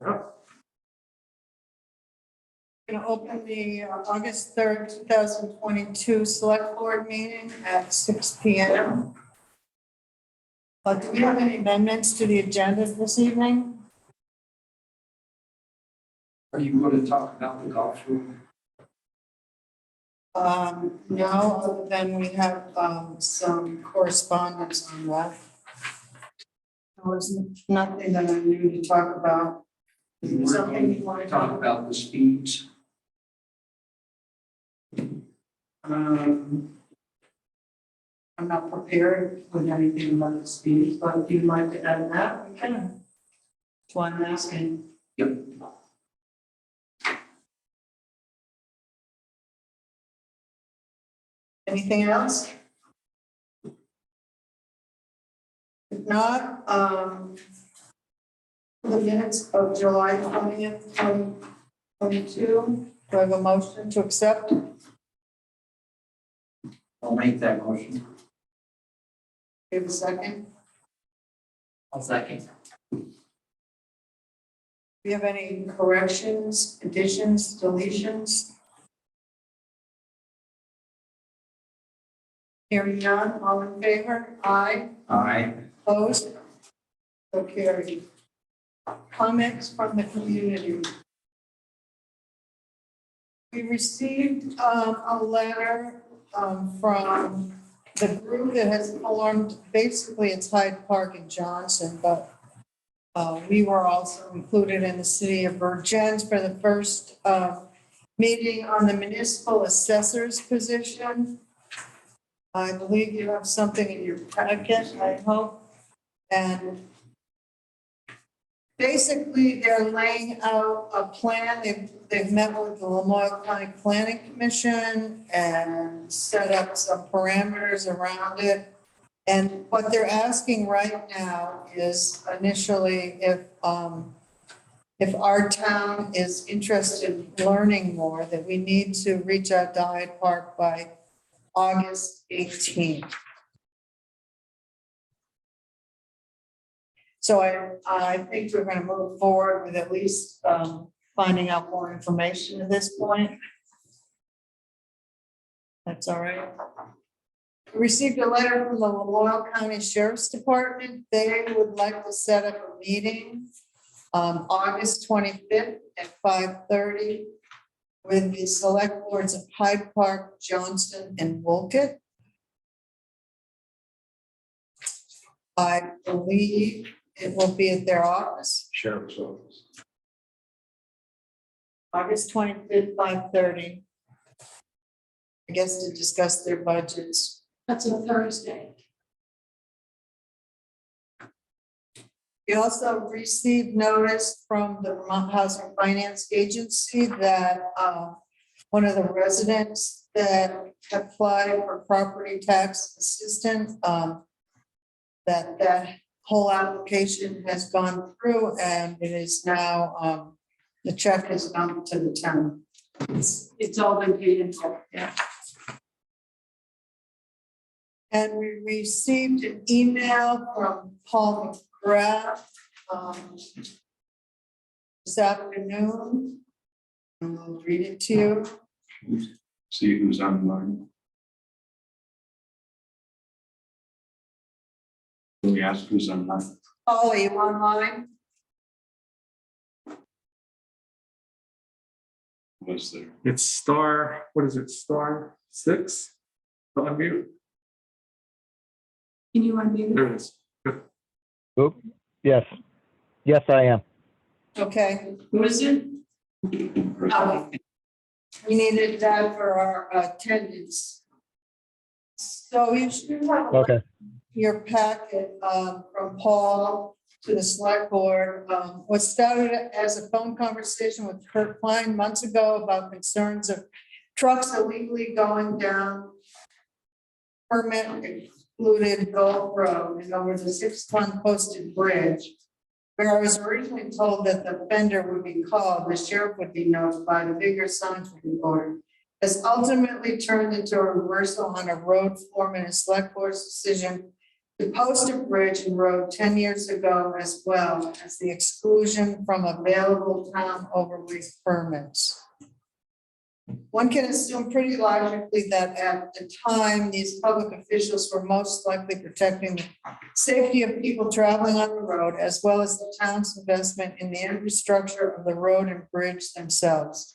Going to open the August 3rd, 2022 Select Board meeting at 6 p.m. Do we have any amendments to the agenda this evening? Are you going to talk about the golf room? No, other than we have some correspondence on that. There was nothing that I knew to talk about. Is there We're something going you want to to talk about the speeds. I'm not prepared with anything about the speeds, but if you'd like to add that, we can. That's why I'm asking. Yep. Anything else? If not, the minutes of July 20th, 2022, do I have a motion to accept? I'll make that motion. Do you have a second? I'll second. Do you have any corrections, additions, deletions? Hearing none, all in favor? Aye. Aye. Opposed? So carried. Comments from the community. We received a letter from the group that has formed, basically it's Hyde Park and Johnson, but we were also included in the city of Virgins for the first meeting on the municipal assessor's position. I believe you have something in your packet, I hope. And basically, they're laying out a plan. They've met with the Wolcott County Planning Commission and set up some parameters around it. And what they're asking right now is initially if our town is interested in learning more, that we need to reach out to Hyde Park by August 18th. So I think we're going to move forward with at least finding out more information at this point. That's all right. We received a letter from the Wolcott County Sheriff's Department. They would like to set up a meeting August 25th at 5:30 with the select boards of Hyde Park, Johnston, and Wolcott. I believe it will be at their office. Sheriff's office. August 25th, 5:30. I guess to discuss their budgets. That's a Thursday. We also received notice from the Vermont Housing Finance Agency that one of the residents that applied for property tax assistance, that whole application has gone through and it is now, the check has gone to the town. It's all been paid in full, yeah. And we received an email from Paul McGrath this afternoon. And we'll read it to you. See who's online. Can we ask who's online? Paul, are you online? Was there? It's star, what is it, star 6? Unmute. Can you unmute? There it is. Oop, yes. Yes, I am. Okay, who is it? Oh, we needed that for our attendance. So you should have Okay. your packet from Paul to the select board. What started as a phone conversation with Kurt Klein months ago about concerns of trucks illegally going down permit excluded Gulf Road and over the 6-ton posted bridge. Where I was originally told that the vendor would be called, the sheriff would be notified, a bigger signs would be ordered, has ultimately turned into a reversal on a road foreman and select board's decision to post a bridge and road 10 years ago, as well as the exclusion from available town overlay permits. One can assume pretty logically that at the time, these public officials were most likely protecting the safety of people traveling on the road, as well as the town's investment in the infrastructure of the road and bridge themselves.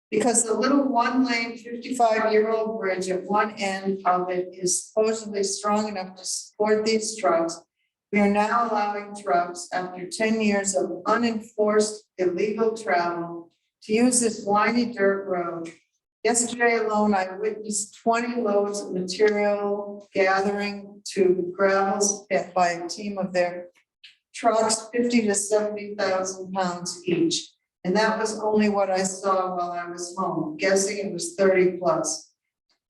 Because the little one-lane 55-year-old bridge at one end of it is supposedly strong enough to support these trucks, we are now allowing trucks, after 10 years of unenforced illegal travel, to use this windy dirt road. Yesterday alone, I witnessed 20 loads of material gathering to gravel's pit by a team of their trucks, 50 to 70,000 pounds each. And that was only what I saw while I was home, guessing it was 30 plus.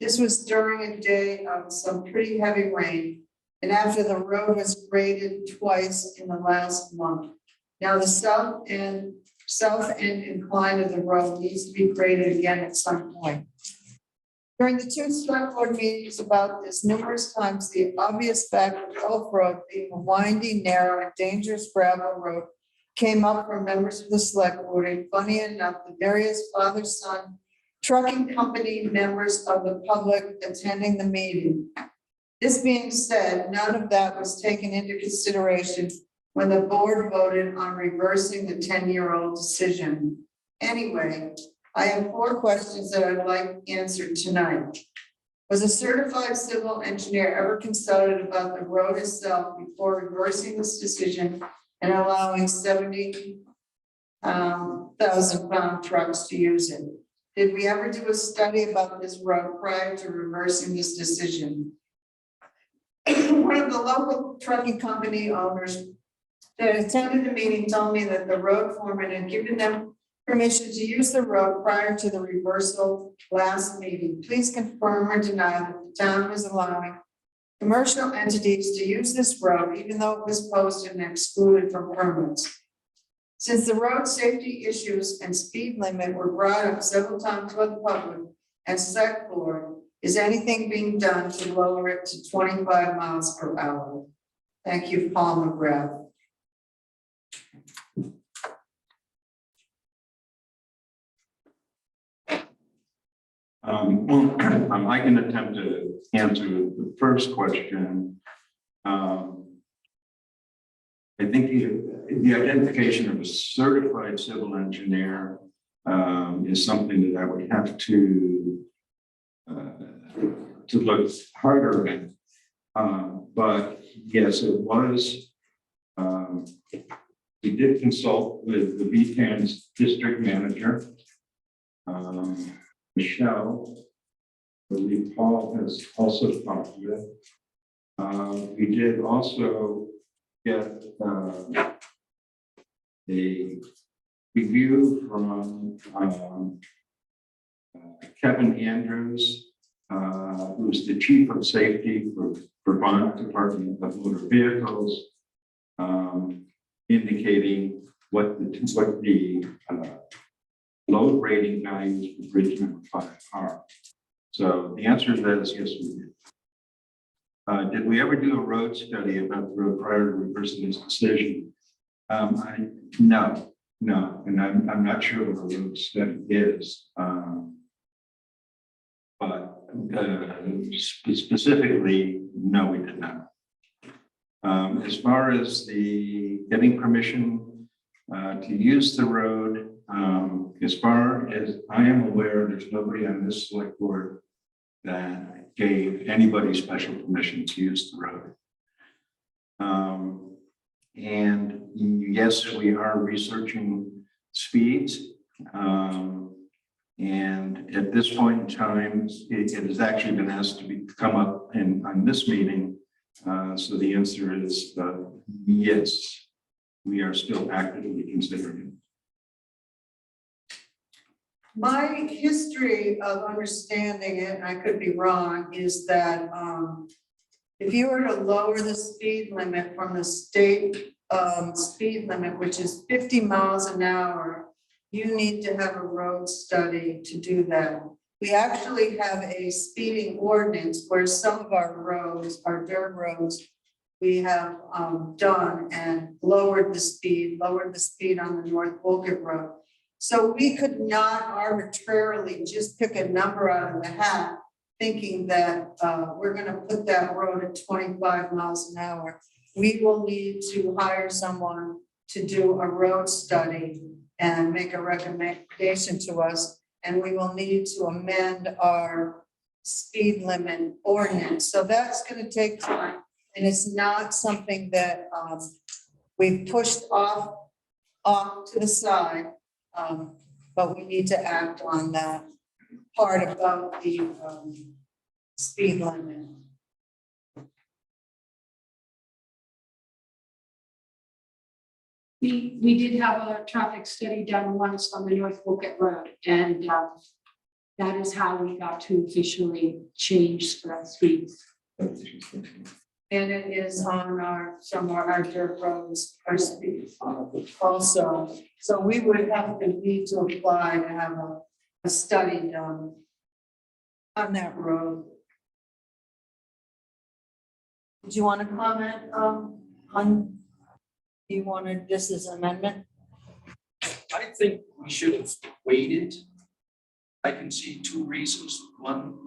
This was during a day of some pretty heavy rain, and after the road was graded twice in the last month. Now the south end incline of the road needs to be graded again at some point. During the two select board meetings about this numerous times, the obvious fact of Gulf Road being a windy, narrow, and dangerous gravel road came up from members of the select board, and funny enough, the various father-son trucking company members of the public attending the meeting. This being said, none of that was taken into consideration when the board voted on reversing the 10-year-old decision. Anyway, I have 4 questions that I'd like answered tonight. Was a certified civil engineer ever consulted about the road itself before reversing this decision and allowing 70,000-pound trucks to use it? Did we ever do a study about this road prior to reversing this decision? One of the local trucking company owners that attended the meeting told me that the road foreman had given them permission to use the road prior to the reversal last meeting. Please confirm or deny that the town was allowing commercial entities to use this road, even though it was posted and excluded from permits. Since the road safety issues and speed limit were brought up several times by the public and select board, is anything being done to lower it to 25 miles per hour? Thank you, Paul McGrath. I can attempt to answer the first question. I think the identification of a certified civil engineer is something that I would have to look harder at. But yes, it was. We did consult with the VTAN's district manager, Michelle. I believe Paul has also talked with. We did also get a review from Kevin Andrews, who's the chief of safety for Vermont Department of Motor Vehicles, indicating what the load rating values for bridge number 5 are. So the answer to that is yes, we did. Did we ever do a road study about the road prior to reversing this decision? No, and I'm not sure what a road study is. But specifically, no, we did not. As far as the getting permission to use the road, as far as I am aware, there's nobody on this select board that gave anybody special permission to use the road. And yes, we are researching speeds. And at this point in time, it has actually been asked to come up on this meeting. So the answer is yes, we are still actively considering it. My history of understanding it, and I could be wrong, is that if you were to lower the speed limit from the state speed limit, which is 50 miles an hour, you need to have a road study to do that. We actually have a speeding ordinance where some of our roads, our dirt roads, we have done and lowered the speed on the North Wolcott Road. So we could not arbitrarily just pick a number out of the hat, thinking that we're gonna put that road at 25 miles an hour. We will need to hire someone to do a road study and make a recommendation to us. And we will need to amend our speed limit ordinance. So that's gonna take time. And it's not something that we've pushed off to the side. But we need to act on that part about the speed limit. We did have a traffic study done once on the North Wolcott Road, and that is how we got to officially change the speeds. And it is on some of our dirt roads, our speed also. So we would need to apply to have a study done on that road. Did you want to comment on, do you want this as amendment? I think we should have waited. I can see two reasons. One,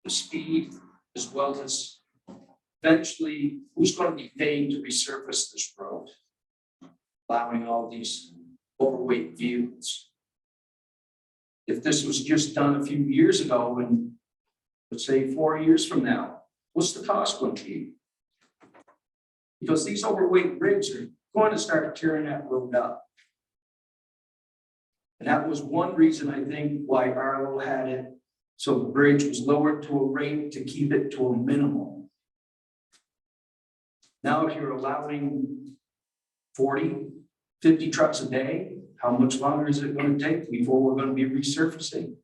the speed, as well as eventually, who's going to be paying to resurface this road? Allowing all these overweight vehicles. If this was just done a few years ago, and let's say 4 years from now, what's the cost going to be? Because these overweight rigs are going to start tearing that road up. And that was one reason, I think, why Arlo had it, so the bridge was lowered to a rate to keep it to a minimum. Now, if you're allowing 40, 50 trucks a day, how much longer is it going to take before we're going to be resurfacing?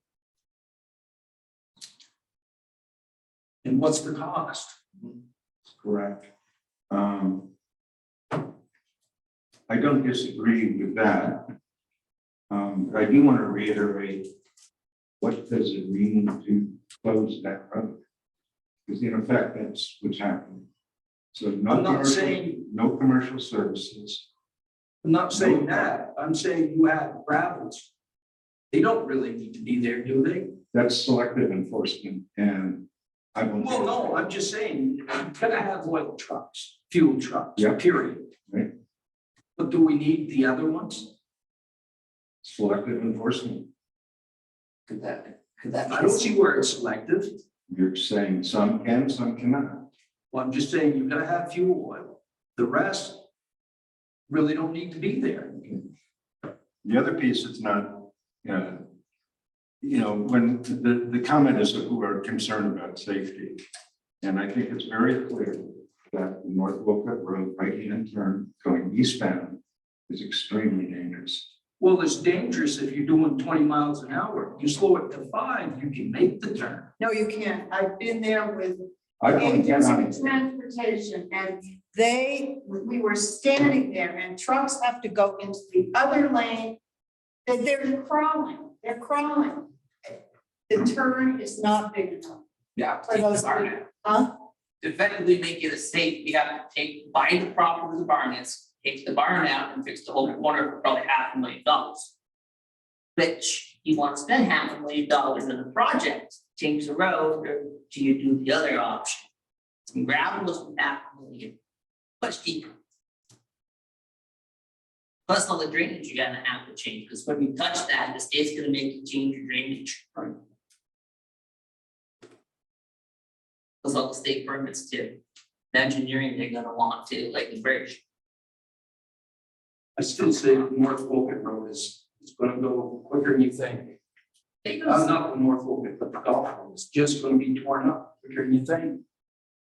And what's the cost? Correct. I don't disagree with that. I do want to reiterate, what does it mean to close that road? Because in effect, that's what's happening. So no commercial services. I'm not saying that. I'm saying you have gravels. They don't really need to be there, do they? That's selective enforcement, and I won't. Well, no, I'm just saying, you're gonna have oil trucks, fuel trucks, Yeah. period. Right. But do we need the other ones? Selective enforcement. Could that, I don't see where it's selective. You're saying some can, some cannot. Well, I'm just saying you're gonna have fuel oil. The rest really don't need to be there. The other piece is not, when the comment is that who are concerned about safety. And I think it's very clear that the North Wolcott Road right-hand turn going eastbound is extremely dangerous. Well, it's dangerous if you're doing 20 miles an hour. You slow it to 5, you can make the turn. No, you can't. I've been there with I don't get agents on of transportation, and we were standing there, and trucks have to go into the other lane. And they're crawling. The turn is not big enough. Yeah, For take those the barn people. out. Huh? To effectively make it a safe, you have to buy the property where the barn is, take the barn out and fix the whole corner for probably $500,000. Which you want to spend $500,000 in the project, change the road, or do you do the other option? Some gravel was $500,000, much deeper. Plus all the drainage you're gonna have to change, because when you touch that, the state's gonna make you change your drainage. Plus all the state permits too. The engineering they're gonna want to, like the bridge. I still say the North Wolcott Road is gonna go quicker than you think. Not the North Wolcott, but the golf road is just gonna be torn up quicker than you think.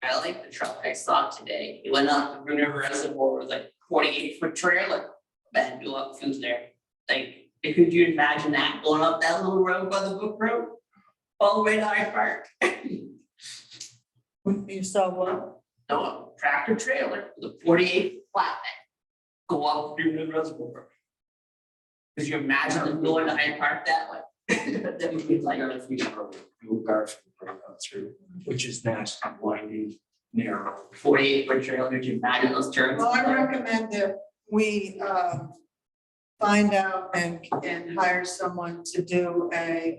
I like the truck I saw today. It went up the Green River Reservoir with like 48-foot trailer. Bad go up through there. Like, could you imagine that going up that little road by the Book Road? All the way to Hyde Park. You saw what? No, a tractor trailer with a 48 flatbed. Go up Green River Reservoir. Could you imagine them going to Hyde Park that way? That would be like, You'll Garfield right out through, which is nasty, winding. narrow. 48-foot trailers, you imagine those turns. Well, I recommend that we find out and hire someone to do a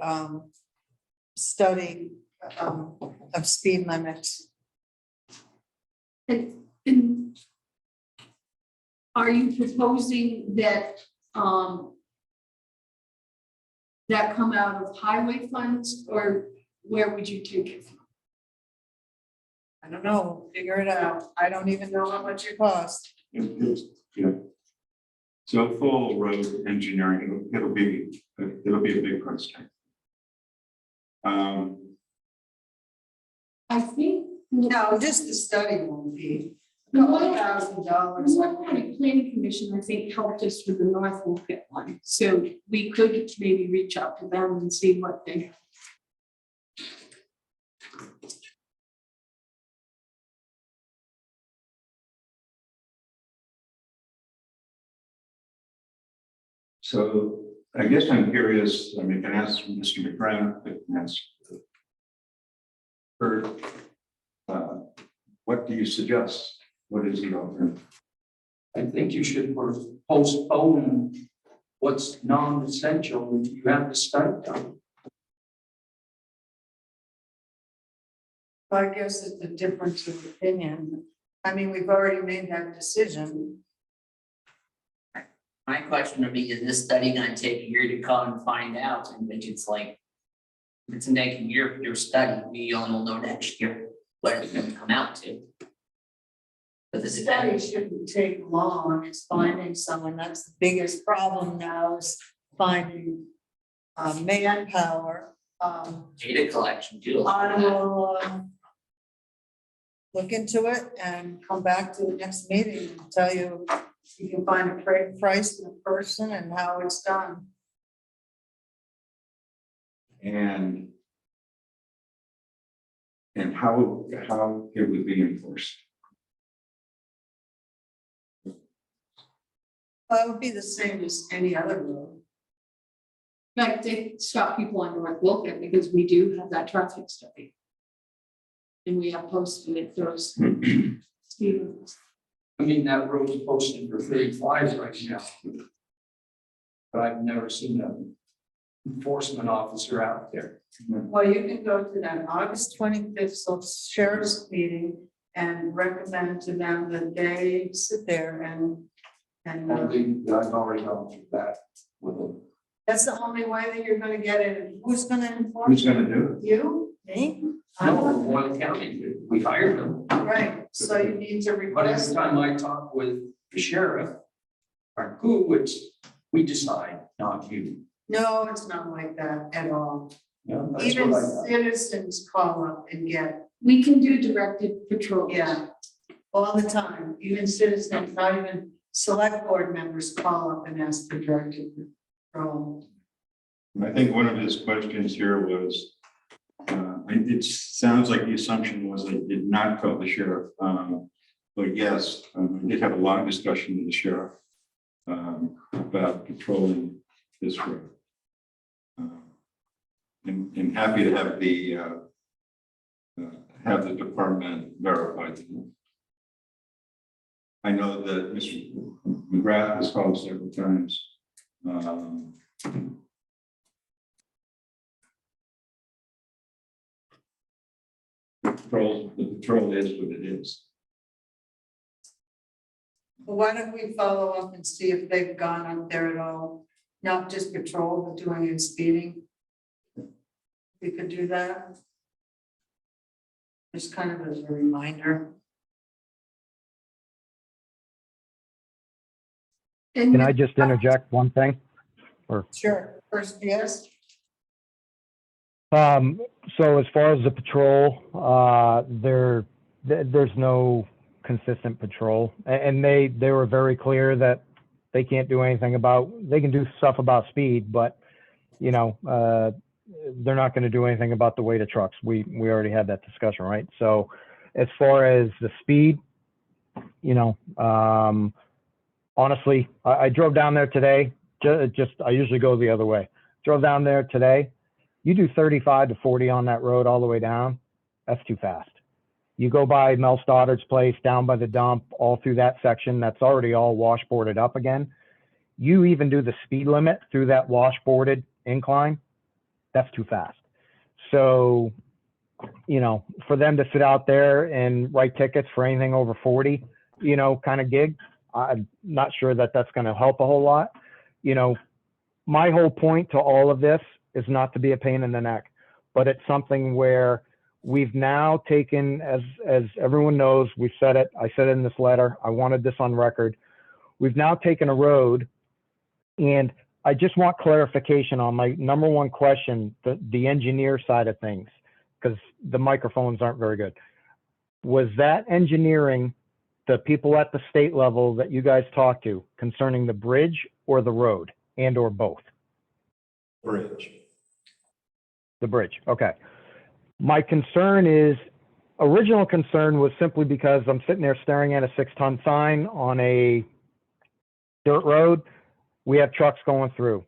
study of speed limits. And are you proposing that, that come out of highway funds, or where would you take it from? I don't know, figure it out. I don't even know how much it costs. Yeah. So full road engineering, it'll be a big price tag. I think. No, just the study won't be a The couple Wolcott $1,000. County Planning Commission, I think, helped us with the North Wolcott one, so we could maybe reach out to them and see what they. So I guess I'm curious, I mean, can ask Mr. McGrath, I can ask Kurt, what do you suggest? What is the alternative? I think you should postpone what's non-essential until you have the study done. I guess it's a difference of opinion. I mean, we've already made that decision. My question would be, is this study gonna take a year to come and find out? And think it's like, if it's a next year for your study, we only will know next year what it's gonna come out to. But the Study study, shouldn't take long. It's finding someone. That's the biggest problem now is finding manpower. data collection too. I will look into it and come back to the next meeting and tell you if you can find a price in a person and how it's done. And how it would be enforced? That would be the same as any other road. Like they stop people on North Wolcott because we do have that traffic study. And we have posted it, those speed limits. I mean, that road is posted for 35 right now. But I've never seen an enforcement officer out there. Well, you can go to that August 25th sheriff's meeting and recommend to them that they sit there and I've already gone through that with them. that's the only way that you're gonna get it. Who's gonna enforce? Who's gonna do it? You? Me? No, Royal County, we hired them. Right, so you need to But every request. time I talk with the sheriff, or who, it's, we decide, not you. No, it's not like that at all. Yeah, that's Even what I got. citizens call up and get, We can do directed patrols. yeah, all the time. Even citizens, not even select board members call up and ask for directed patrol. I think one of his questions here was, it sounds like the assumption was they did not call the sheriff. But yes, I did have a long discussion with the sheriff about patrolling this road. And happy to have the department verify them. I know that Mr. McGrath has called several times. The patrol is what it is. Well, why don't we follow up and see if they've gone up there at all? Not just patrol, but doing it speeding. We could do that. Just kind of as a reminder. And Can I just interject one thing? Sure, first, yes. So as far as the patrol, there's no consistent patrol. And they were very clear that they can't do anything about, they can do stuff about speed, but you know, they're not going to do anything about the weight of trucks. We already had that discussion, right? So as far as the speed, you know, honestly, I drove down there today. I usually go the other way. Drove down there today. You do 35 to 40 on that road all the way down. That's too fast. You go by Mel Stoddard's place, down by the dump, all through that section, that's already all washboarded up again. You even do the speed limit through that washboarded incline, that's too fast. So, you know, for them to sit out there and write tickets for anything over 40, you know, kind of gig, I'm not sure that that's going to help a whole lot. You know, my whole point to all of this is not to be a pain in the neck, but it's something where we've now taken, as everyone knows, we said it, I said it in this letter, I wanted this on record. We've now taken a road, and I just want clarification on my number one question, the engineer side of things, because the microphones aren't very good. Was that engineering the people at the state level that you guys talked to concerning the bridge or the road, and or both? Bridge. The bridge, okay. My concern is, original concern was simply because I'm sitting there staring at a 6-ton sign on a dirt road. We have trucks going through.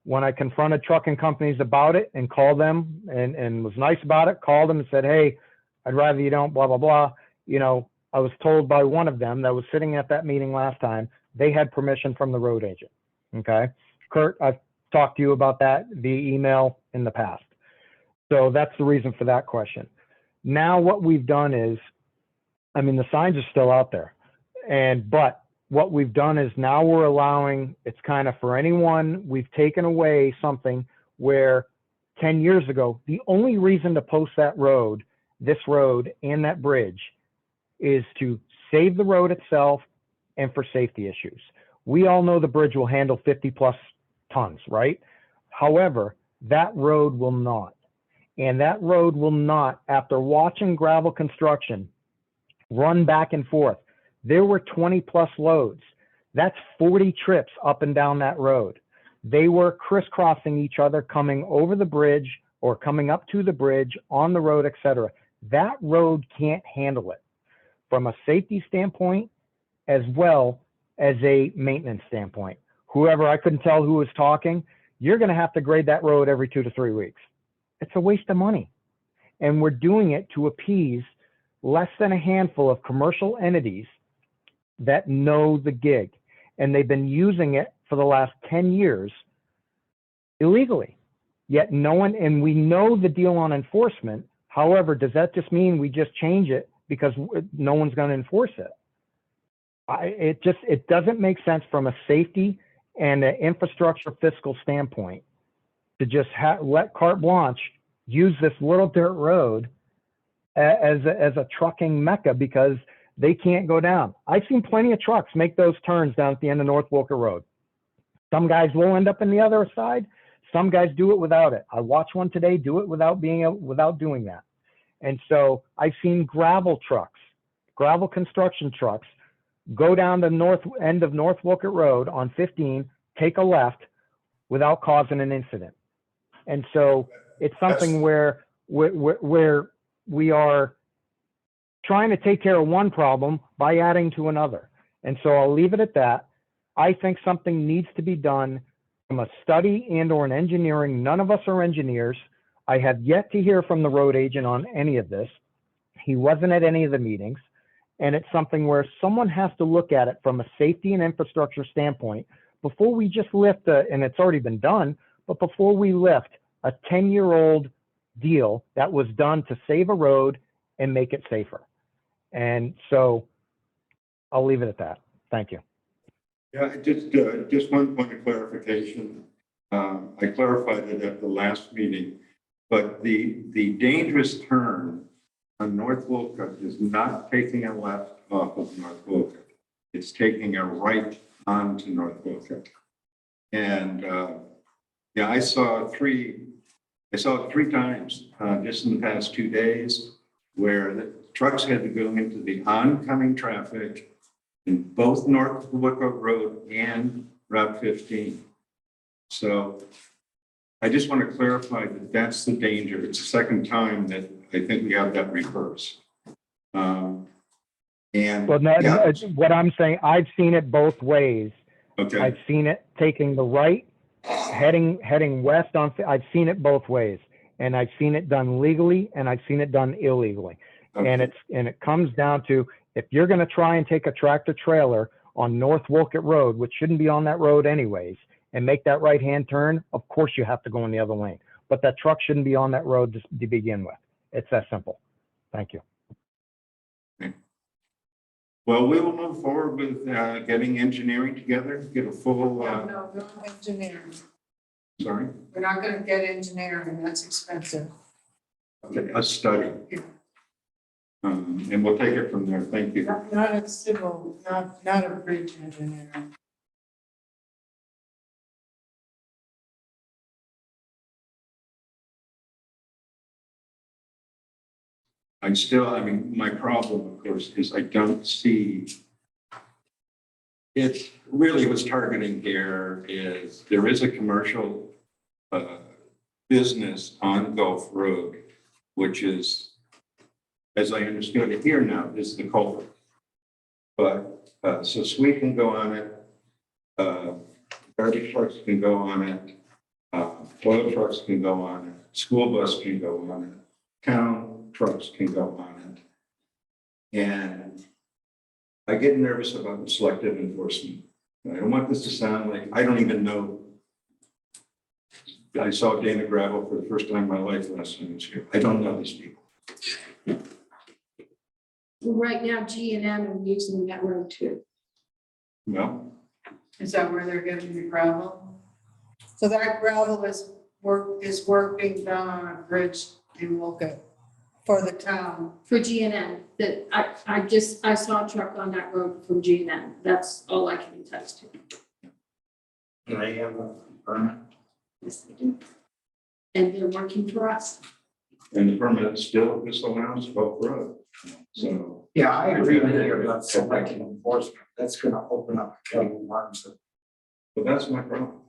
When I confronted trucking companies about it and called them and was nice about it, called them and said, hey, I'd rather you don't, blah, blah, blah. You know, I was told by one of them that was sitting at that meeting last time, they had permission from the road agent, okay? Kurt, I've talked to you about that via email in the past. So that's the reason for that question. Now what we've done is, I mean, the signs are still out there, but what we've done is now we're allowing, it's kind of for anyone, we've taken away something where 10 years ago, the only reason to post that road, this road and that bridge, is to save the road itself and for safety issues. We all know the bridge will handle 50 plus tons, right? However, that road will not. And that road will not, after watching gravel construction run back and forth, there were 20 plus loads. That's 40 trips up and down that road. They were crisscrossing each other, coming over the bridge or coming up to the bridge, on the road, etc. That road can't handle it from a safety standpoint as well as a maintenance standpoint. Whoever, I couldn't tell who was talking, you're going to have to grade that road every 2 to 3 weeks. It's a waste of money. And we're doing it to appease less than a handful of commercial entities that know the gig. And they've been using it for the last 10 years illegally. Yet no one, and we know the deal on enforcement. However, does that just mean we just change it because no one's going to enforce it? It doesn't make sense from a safety and an infrastructure fiscal standpoint to just let carte blanche use this little dirt road as a trucking mecca because they can't go down. I've seen plenty of trucks make those turns down at the end of North Wolcott Road. Some guys will end up in the other side. Some guys do it without it. I watched one today do it without doing that. And so I've seen gravel construction trucks go down the north end of North Wolcott Road on 15, take a left without causing an incident. And so it's something where we are trying to take care of one problem by adding to another. And so I'll leave it at that. I think something needs to be done from a study and or an engineering. None of us are engineers. I have yet to hear from the road agent on any of this. He wasn't at any of the meetings. And it's something where someone has to look at it from a safety and infrastructure standpoint before we just lift, and it's already been done, but before we lift a 10-year-old deal that was done to save a road and make it safer. And so I'll leave it at that. Thank you. Yeah, just one point of clarification. I clarified it at the last meeting, but the dangerous turn on North Wolcott is not taking a left off of North Wolcott. It's taking a right onto North Wolcott. And yeah, I saw it three times just in the past 2 days where the trucks had to go into the oncoming traffic in both North Wolcott Road and Route 15. So I just want to clarify that that's the danger. It's the second time that I think we have that reverse. And Well, no, yeah. what I'm saying, I've seen it both ways. Okay. I've seen it taking the right, heading west on. I've seen it both ways, and I've seen it done legally, and I've seen it done illegally. And it comes down to, if you're gonna try and take a tractor trailer on North Wolcott Road, which shouldn't be on that road anyways, and make that right-hand turn, of course you have to go in the other lane. But that truck shouldn't be on that road to begin with. It's that simple. Thank you. Well, we will move forward with getting engineering together, get a full, No, we're not engineering. sorry, We're not gonna get engineering, that's expensive. a study. And we'll take it from there. Thank you. Not a civil, not a bridge engineer. I mean, my problem, of course, is I don't see. It really was targeting here is there is a commercial business on Gulf Road, which is, as I understood it here now, is the culvert. But so Sweet can go on it, garbage trucks can go on it, oil trucks can go on it, school bus can go on it, town trucks can go on it. And I get nervous about selective enforcement. I don't want this to sound like, I don't even know. I saw Dana Gravel for the first time in my life last time I was here. I don't know these people. Right now, G&M are using that road too. No, Is that where they're getting the gravel? So that gravel is work being done on a bridge in Wolcott for the town. For G&M, that I saw a truck on that road from G&M. That's all I can attest to. do they have a permit? Yes, they do. And they're working for us. And the permit still disallows Gulf Road. So, Yeah, I agree with you about selective enforcement. That's gonna open up a can of worms. but that's my problem.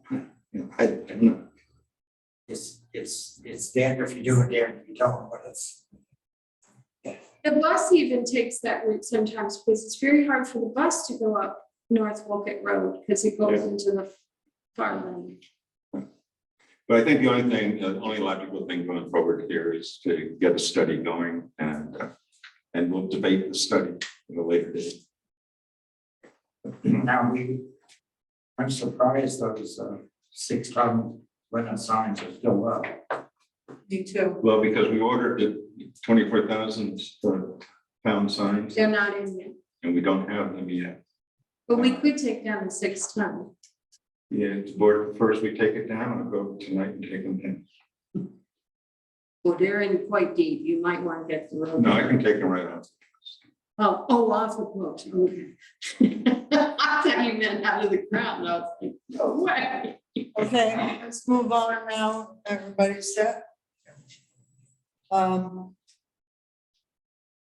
I don't know. It's damned if you do and damned if you don't, but it's. The bus even takes that route sometimes because it's very hard for the bus to go up North Wolcott Road because it goes Yeah. into the far lane. But I think the only logical thing going forward here is to get a study going and we'll debate the study at a later date. Now I'm surprised those 6-ton limit signs are still up. Me too. Well, because we ordered the 24,000 pound signs They're not in yet, and we don't have them yet. but we could take down the 6-ton. Yeah, the board first, we take it down, I'll go tonight and take them down. Well, they're in quite deep. You might want to get the road. No, I can take them right out. Oh, off the post. Okay. I thought you meant out of the ground. I was like, no way. Okay, let's move on now. Everybody's set.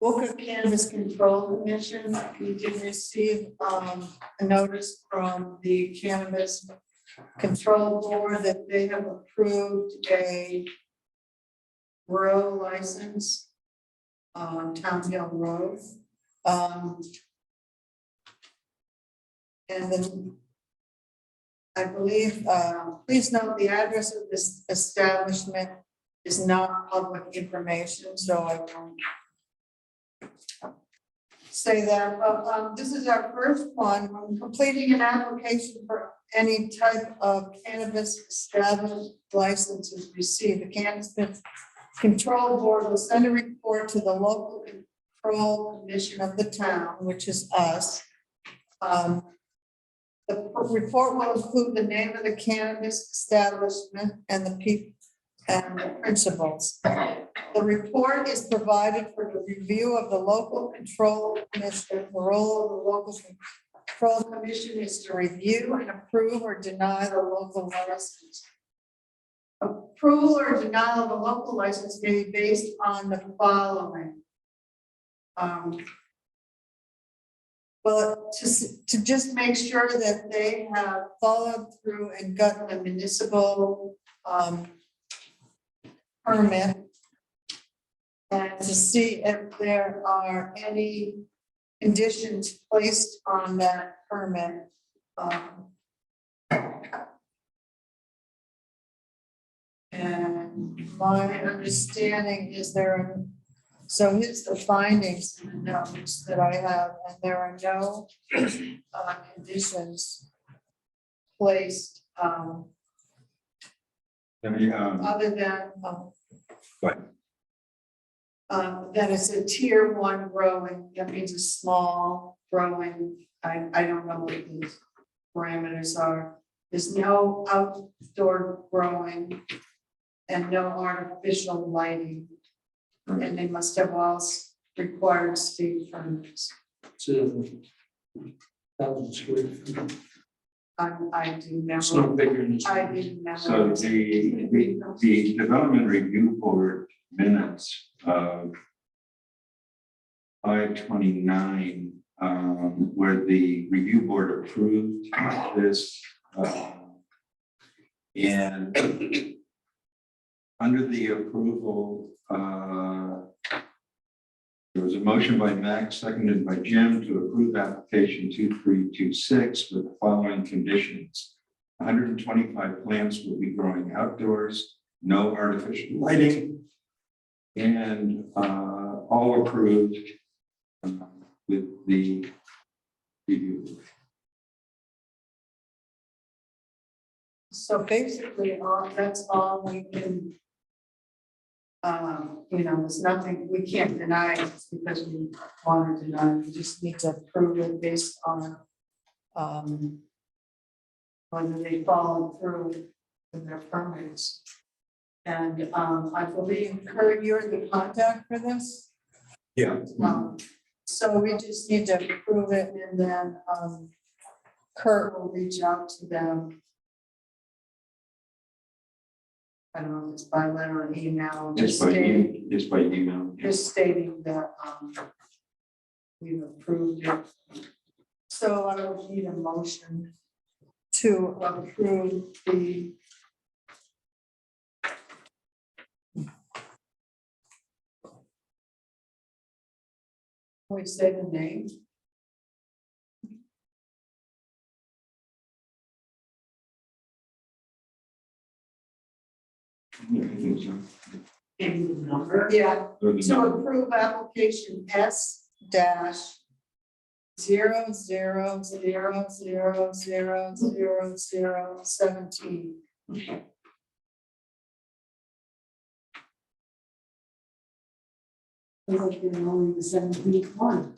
Wolcott Cannabis Control Commission, we did receive a notice from the Cannabis Control Board that they have approved a grow license on Town Hill Road. And then I believe, please note the address of this establishment is not public information, so I won't say that, but this is our first one. When completing an application for any type of cannabis established license is received, the Cannabis Control Board will send a report to the local control commission of the town, which is us. The report will include the name of the cannabis establishment and the people and the principals. The report is provided for the review of the local control commission. The role of the local control commission is to review and approve or deny the local license. Approval or denial of a local license may be based on the following. Well, to just make sure that they have followed through and gotten a municipal permit. And to see if there are any conditions placed on that permit. And my understanding is there are So here's the findings and the notes that I have, and there are no conditions placed Let me, other than Go ahead. that it's a tier one growing, that means a small growing. I don't know what these parameters are. There's no outdoor growing and no artificial lighting. And they must have all required state permits. So 1,000 square feet. I do It's never, no bigger than. I didn't know. So the development review board minutes of 5/29, where the review board approved this. And under the approval, there was a motion by Max, seconded by Jim, to approve application 2326 with the following conditions. 125 plants will be growing outdoors, no artificial lighting, and all approved with the review. So basically, that's all we can. There's nothing, we can't deny it just because we want to deny, we just need to prove it based on. Whether they follow through with their permits. And I believe Kurt, you're the contact for this. Yeah. So we just need to approve it and then Kurt will reach out to them. I don't know if it's by letter or email, It's by email. just stating that we've approved it. So I would need a motion to approve the we say the name. Yeah, I think so. And the number. Yeah, to approve application S dash 000000017. Only the 17th one.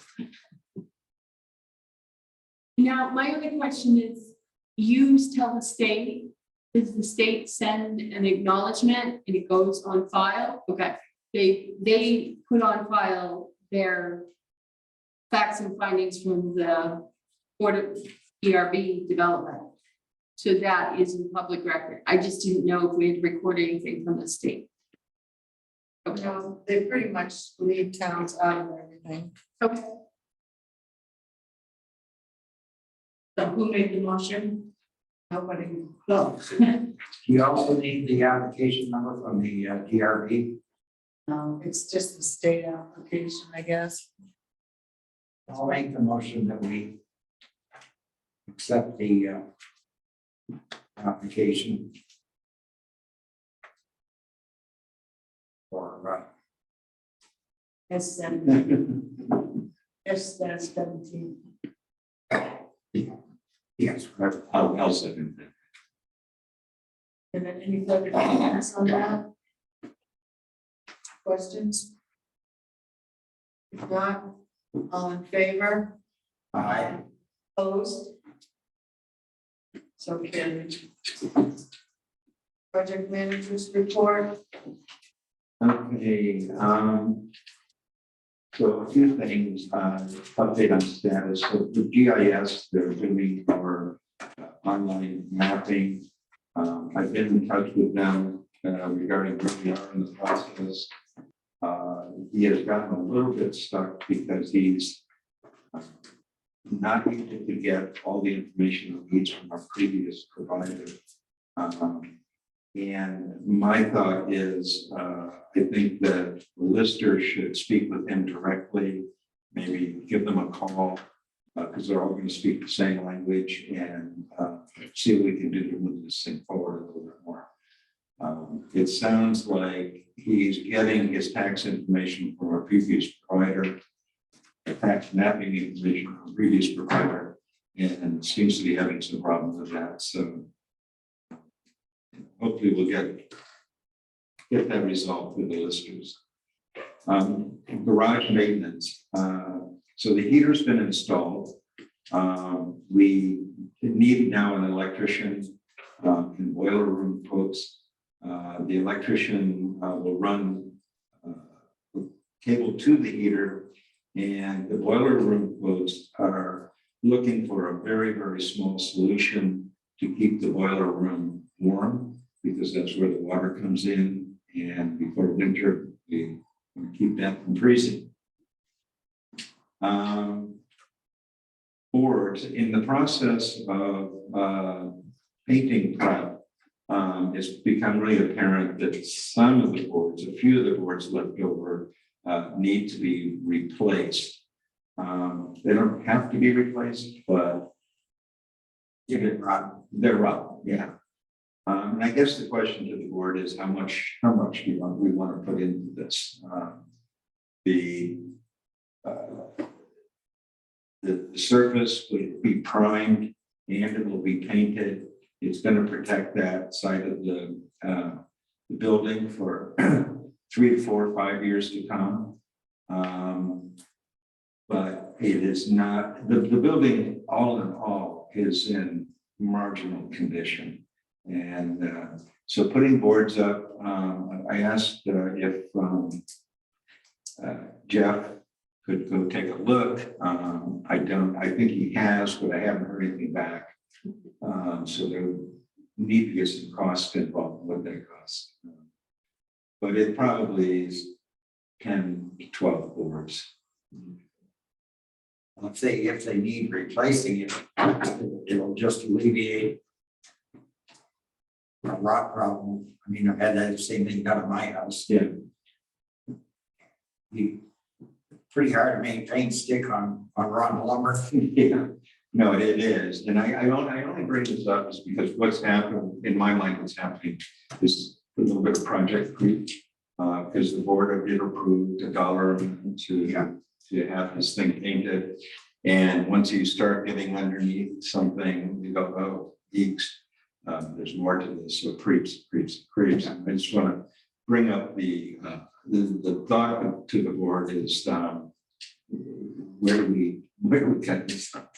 Now, my other question is, you tell the state, does the state send an acknowledgement and it goes on file? Okay, they put on file their facts and findings from the Board of ERB development. So that is in public record. I just didn't know if we had recorded anything from the state. No, they pretty much leave towns out of everything. Okay. So who made the motion? Nobody. Oh. You also need the application number from the DRB. No, it's just the state application, I guess. I'll make the motion that we accept the application for S17. S17. yes, whatever. I'll second that. And then any further comments on that? Questions? If not, all in favor? Aye. Opposed? So carried. Project managers report. Okay, so a few things, update on status. So the GIS, they're doing our online mapping. I've been in touch with them regarding where we are in the process. He has gotten a little bit stuck because he's not able to get all the information he needs from our previous provider. And my thought is, I think that Lister should speak with him directly, maybe give them a call, because they're all going to speak the same language, and see what we can do to move this thing forward a little bit more. It sounds like he's getting his tax information from our previous provider, tax mapping information from previous provider, and seems to be having some problems with that. So hopefully we'll get that resolved with the listers. Garage maintenance. So the heater's been installed. We need now an electrician and boiler room folks. The electrician will run cable to the heater, and the boiler room folks are looking for a very, very small solution to keep the boiler room warm, because that's where the water comes in, and before winter, we want to keep that from freezing. Boards, in the process of painting prep, it's become really apparent that some of the boards, a few of the boards left over, need to be replaced. They don't have to be replaced, but they're rotten, yeah. And I guess the question to the board is how much do we want to put into this? The surface will be primed and it will be painted. It's going to protect that side of the building for 3 to 4 or 5 years to come. But it is not, the building all in all is in marginal condition. And so putting boards up, I asked if Jeff could go take a look. I think he has, but I haven't heard anything back. So there need to be some cost involved with that cost. But it probably is 10 to 12 boards. If they need replacing it'll just alleviate a rot problem. I mean, I've had that same thing done at my house. Yeah. Pretty hard to maintain stick on rotten lumber. Yeah, no, it is. And I only bring this up is because what's happened, in my mind, what's happening is a little bit of project creep. Because the board did approve $1 to have this thing painted. And once you start getting underneath something, you go, oh, geeks, there's more to this. So creeps. I just want to bring up the thought to the board is where do we cut this stuff?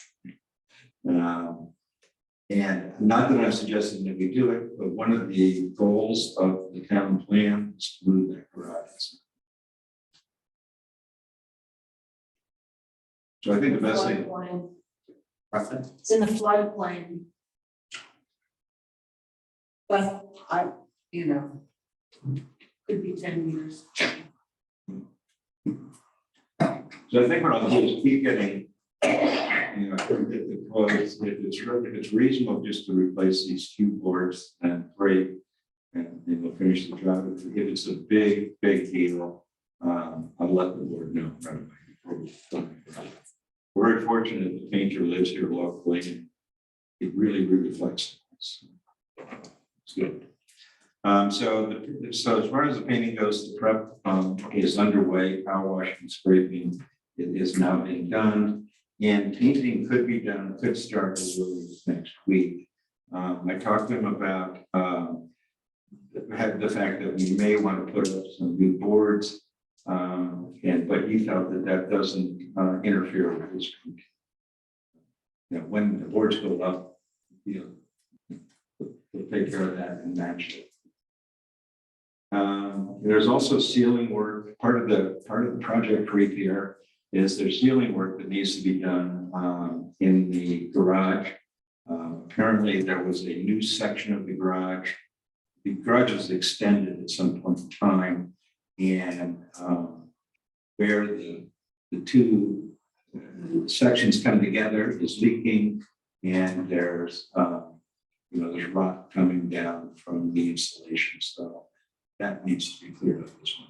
And not that I'm suggesting that we do it, but one of the goals of the town plan is to move that garage. So I think the best thing. It's in the floodplain. But could be 10 years. So I think what I'll do is keep getting, if it's reasonable just to replace these 2 boards, and great, and we'll finish the job. If it's a big deal, I'll let the board know right away. We're very fortunate the painter lives here locally, and it really reflects. It's good. So as far as the painting goes, the prep is underway. Power washing and scraping is now being done, and painting could be done, could start as early as next week. I talked to him about the fact that we may want to put up some new boards, but he felt that doesn't interfere with his. When the boards go up, we'll take care of that and match it. There's also ceiling work. Part of the project creep here is there's ceiling work that needs to be done in the garage. Apparently there was a new section of the garage. The garage was extended at some point in time, and where the 2 sections come together is leaking, and there's there's rot coming down from the installation. So that needs to be cleared up as well.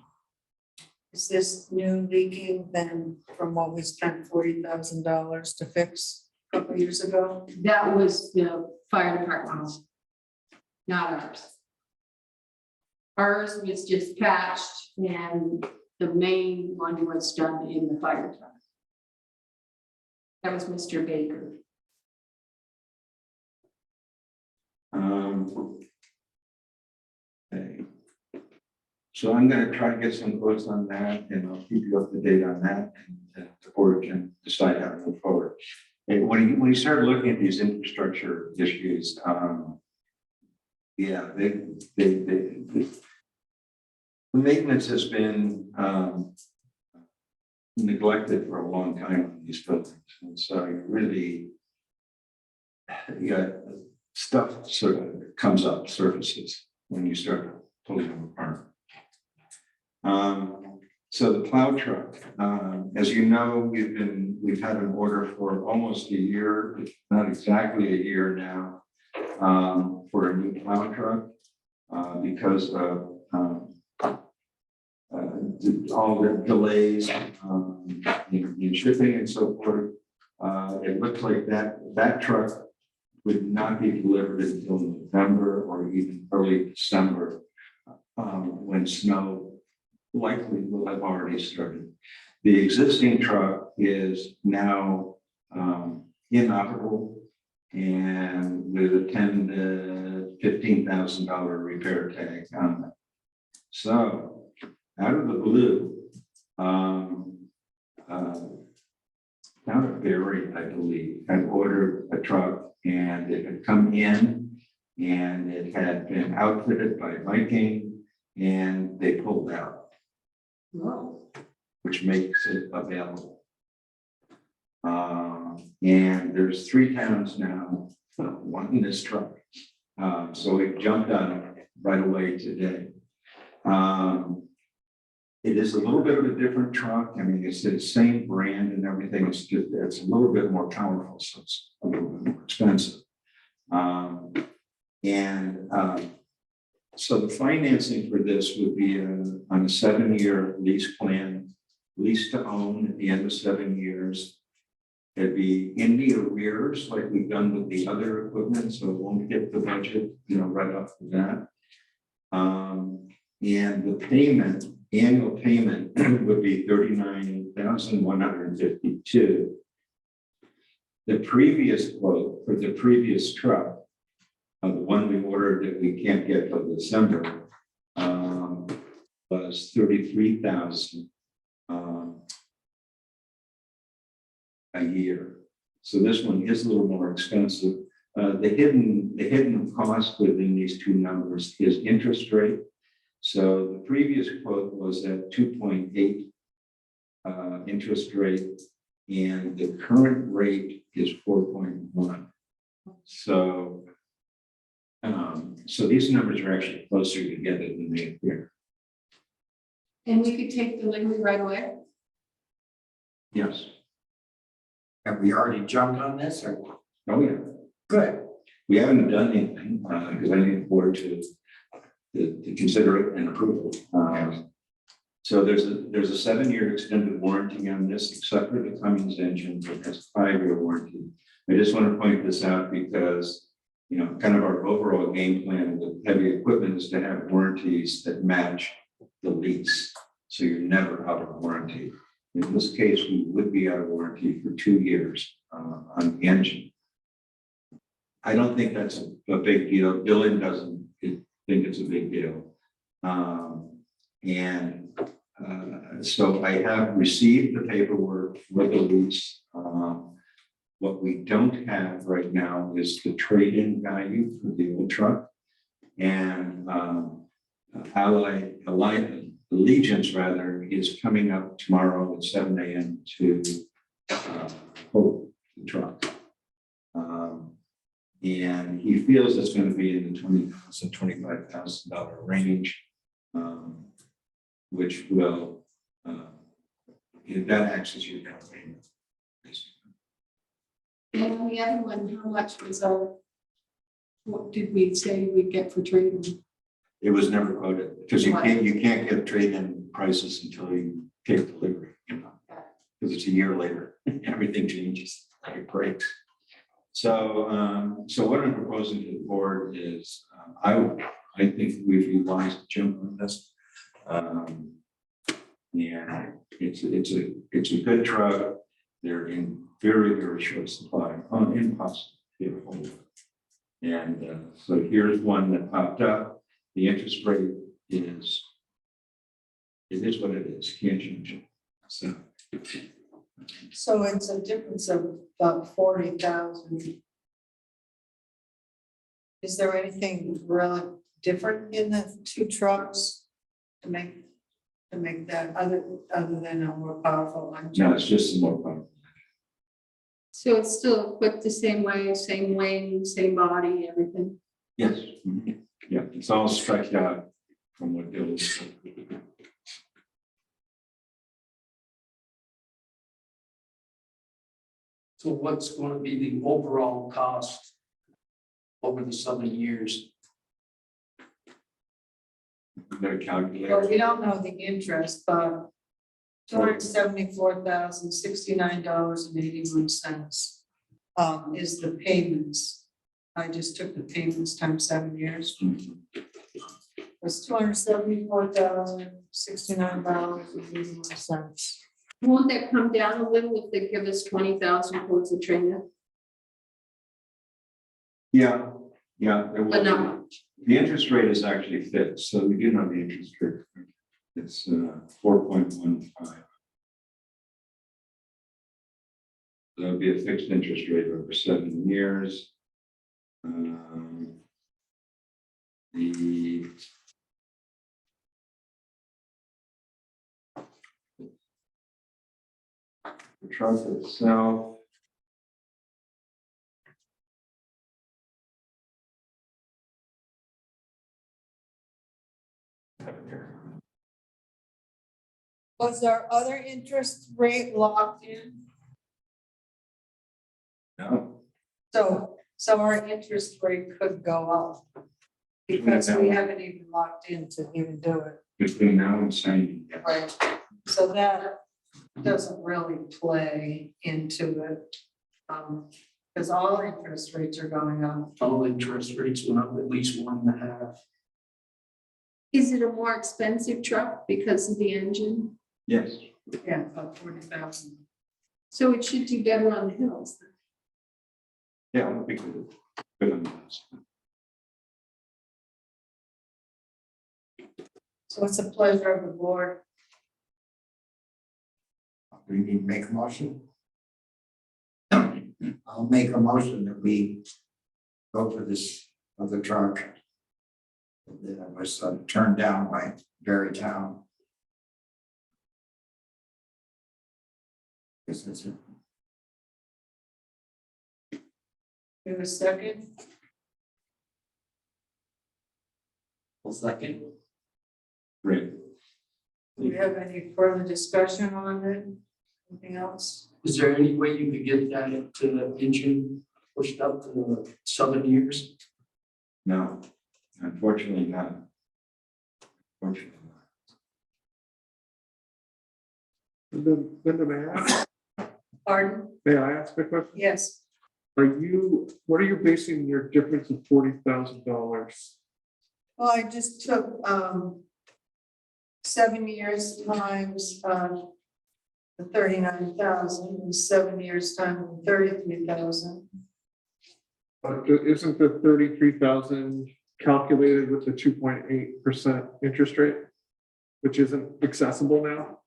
Is this new leaking then from what we spent $40,000 to fix a couple years ago? That was the fire department, not ours. Ours was just patched and the main one was done in the fire truck. That was Mr. Baker. Okay. So I'm gonna try to get some quotes on that, and I'll keep you up to date on that, and the board can decide how to move forward. And when you start looking at these infrastructure issues, yeah, the maintenance has been neglected for a long time on these buildings, and so you really, you got stuff sort of comes up, surfaces when you start pulling them apart. So the plow truck, as you know, we've had an order for almost a year, not exactly a year now, for a new plow truck, because of all the delays in shipping and so forth. It looks like that truck would not be delivered until November or even early December, when snow likely will have already started. The existing truck is now inoperable and with a $10,000 to $15,000 repair tag on it. So out of the blue, out of Barry, I believe, had ordered a truck and it had come in and it had been outfitted by Viking and they pulled out, which makes it available. And there's 3 towns now wanting this truck. So we jumped on it right away today. It is a little bit of a different truck. I mean, it's the same brand and everything. It's just, it's a little bit more powerful, so it's a little bit more expensive. So the financing for this would be on a 7-year lease plan, lease to own at the end of 7 years. It'd be in the arrears like we've done with the other equipment, so it won't hit the budget, right off the bat. And the annual payment would be $39,152. The previous quote for the previous truck, the one we ordered that we can't get till December, was $33,000 a year. So this one is a little more expensive. The hidden cost within these two numbers is interest rate. So the previous quote was at 2.8 interest rate, and the current rate is 4.1. So these numbers are actually closer together than they appear. And we could take delivery right away? Yes. Have we already jumped on this or? Oh, yeah. Good. We haven't done anything because I need the board to consider it and approve it. So there's a 7-year extended warranty on this, except for the Cummins engine, but has a 5-year warranty. I just want to point this out because, kind of our overall game plan with heavy equipment is to have warranties that match the lease. So you're never out of warranty. In this case, we would be out of warranty for 2 years on the engine. I don't think that's a big deal. Dylan doesn't think it's a big deal. So I have received the paperwork for the lease. What we don't have right now is the trade-in value for the old truck. And Allegiance rather is coming up tomorrow at 7 a.m. to quote the truck. And he feels it's going to be in the $20,000 to $25,000 range, which will that acts as your down payment. And on the other one, how much was what did we say we get for trading? It was never quoted because you can't get trade-in prices until you take delivery, because it's a year later. Everything changes, like it breaks. So what I'm proposing to the board is I I think we'd be wise to jump on this. And it's a good truck. They're in very short supply, impossible to get a hold of. And so here's one that popped up. The interest rate is, it is what it is, can't change it. So it's a difference of about 40,000. Is there anything really different in the two trucks to make that other than a more powerful engine? No, it's just more powerful. So it's still equipped the same way, same wing, same body, everything. Yes. Mhm. Yeah, it's all stretched out from what Bill said. So what's going to be the overall cost over the 7 years? Better calculate. Well, we don't know the interest, but $274,069.81 is the payments. I just took the payments times 7 years. It's $274,069.81. Won't that come down a little if they give us 20,000 towards the trainer? Yeah, there will But not be. much. The interest rate is actually fixed, so we do know the interest rate. It's 4.15. That'll be a fixed interest rate over 7 years. The truck itself. Was our other interest rate locked in? No, So our interest rate could go up. Because we haven't even locked in to even do it. between now and signing. Yes. Right. So that doesn't really play into it. Because all interest rates are going up. All interest rates went up at least 1.5. Is it a more expensive truck because of the engine? Yes. Yeah, about 40,000. So it should do better on the hills. Yeah, it'll be good. Good on this. So it's a pleasure of the board. We need to make a motion. I'll make a motion that we go for this other truck. That was turned down by Town. Guess that's it. We have a second. Well, second. Great. Do we have any further discussion on it? Anything else? Is there any way you could get that to the engine pushed up to the 7 years? No, unfortunately not. Unfortunately not. Linda, may I ask, Pardon? may I ask a question? Yes. What are you basing your difference of $40,000? Well, I just took 7 years times the 39,000 and 7 years times 33,000. But isn't the 33,000 calculated with the 2.8% interest rate, which isn't accessible now?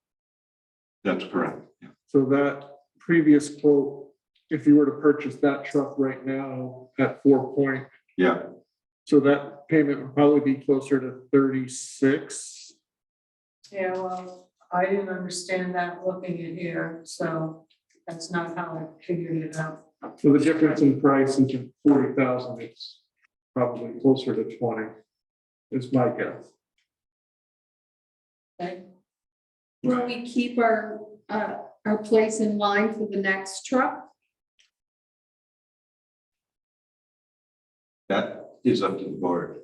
That's correct. Yeah. So that previous quote, if you were to purchase that truck right now at 4 point, Yeah. so that payment would probably be closer to 36. Yeah, well, I didn't understand that looking at here, so that's not how I figured it out. So the difference in price is 40,000. It's probably closer to 20. Is my guess. Okay. Will we keep our place in line for the next truck? That is up to the board.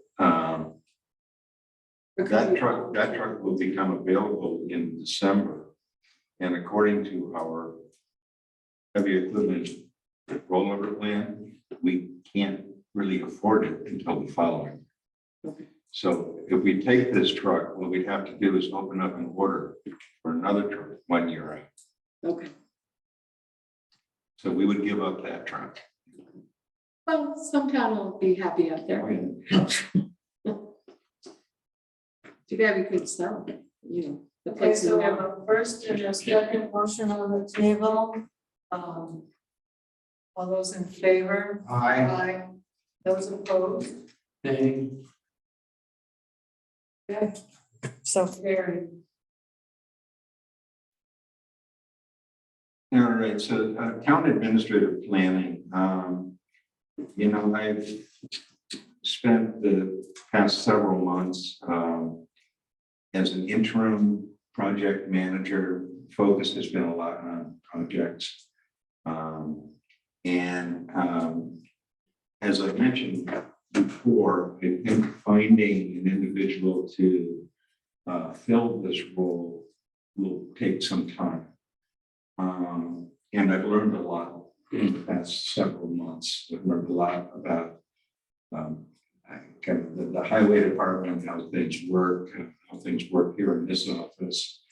That truck will become available in December. And according to our heavy equipment rollover plan, we can't really afford it until the following. So if we take this truck, what we'd have to do is open up an order for another truck 1 year out. Okay, So we would give up that truck. well, some town will be happy out there. Too bad we couldn't sell it, you know. the Okay, place in so we have law. a first and a second motion on the table. All those in favor? Aye. Those opposed? Okay, so carried. All right, so town administrative planning, you know, I've spent the past several months as an interim project manager. Focus has been a lot on projects. As I mentioned before, I think finding an individual to fill this role will take some time. And I've learned a lot in the past several months. I've learned a lot about kind of the highway department, how things work here in this office.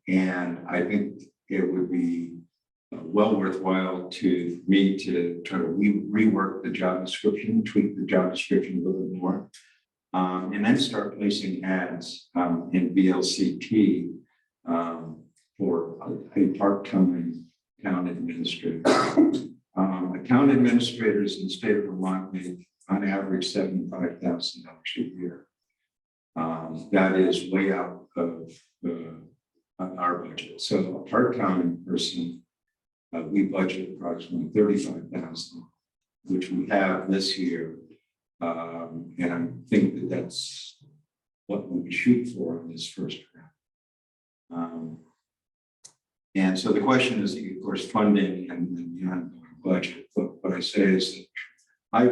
And I think it would be well worthwhile to me to try to rework the job description, tweak the job description a little bit more, and then start placing ads in VLCT for a part-time town administrator. Town administrators in the state of Vermont make on average $75,000 a year. That is way out of our budget. So a part-time person, we budget approximately $35,000, which we have this year. And I think that that's what we would shoot for in this first round. And so the question is, of course, funding and the ongoing budget. But what I say is that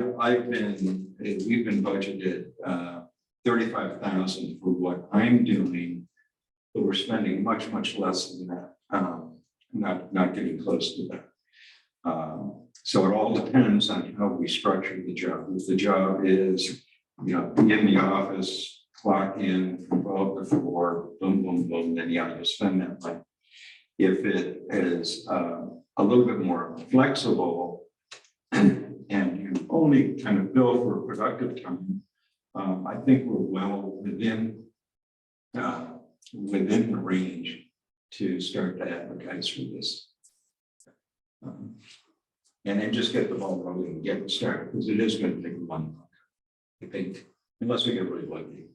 we've been budgeted $35,000 for what I'm doing, but we're spending much less than that. Not getting close to that. So it all depends on how we structure the job. If the job is, you know, be in the office, clock in from 12 to 4, boom, boom, boom, then yeah, you'll spend that money. If it is a little bit more flexible and you only kind of bill for productive time, I think we're well within the range to start to advertise for this. And then just get the ball rolling and get it started, because it is going to take a month, I think, unless we get really lucky.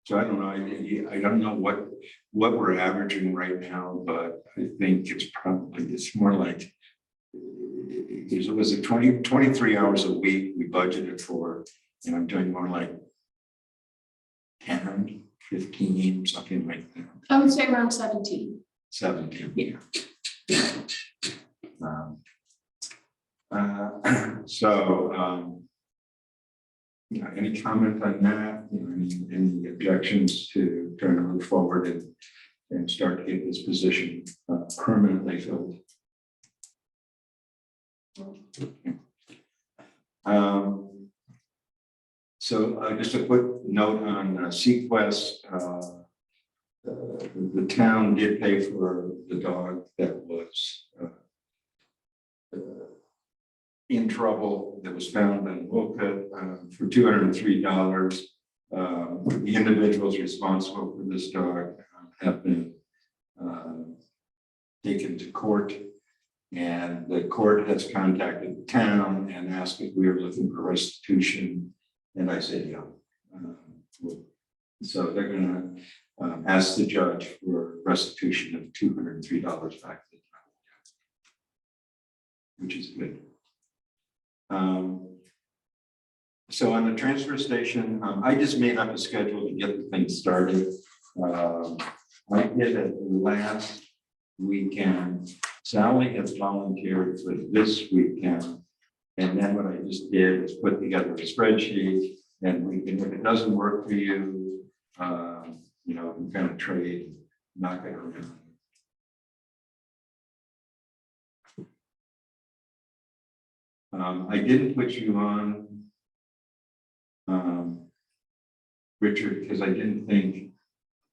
So I don't know. I don't know what we're averaging right now, but I think it's more like, was it 23 hours a week we budgeted for, and I'm doing more like 10, 15, something like that. I would say around 17. 17. Yeah. You know, any comment on that? You know, any objections to trying to move forward and start to get this position permanently filled? So just a quick note on Sequest. The town did pay for the dog that was in trouble, that was found in Wolcott for $203. The individuals responsible for this dog have been taken to court, and the court has contacted the town and asked if we are looking for restitution, and I said yeah. So they're going to ask the judge for restitution of $203 back to the town, which is good. So on the transfer station, I just made up a schedule to get the thing started. I did it last weekend. Sally has volunteered for this weekend. And then what I just did is put together a spreadsheet, and we can, if it doesn't work for you, you know, we kind of trade, knock it around. I didn't put you on, Richard, because I didn't think,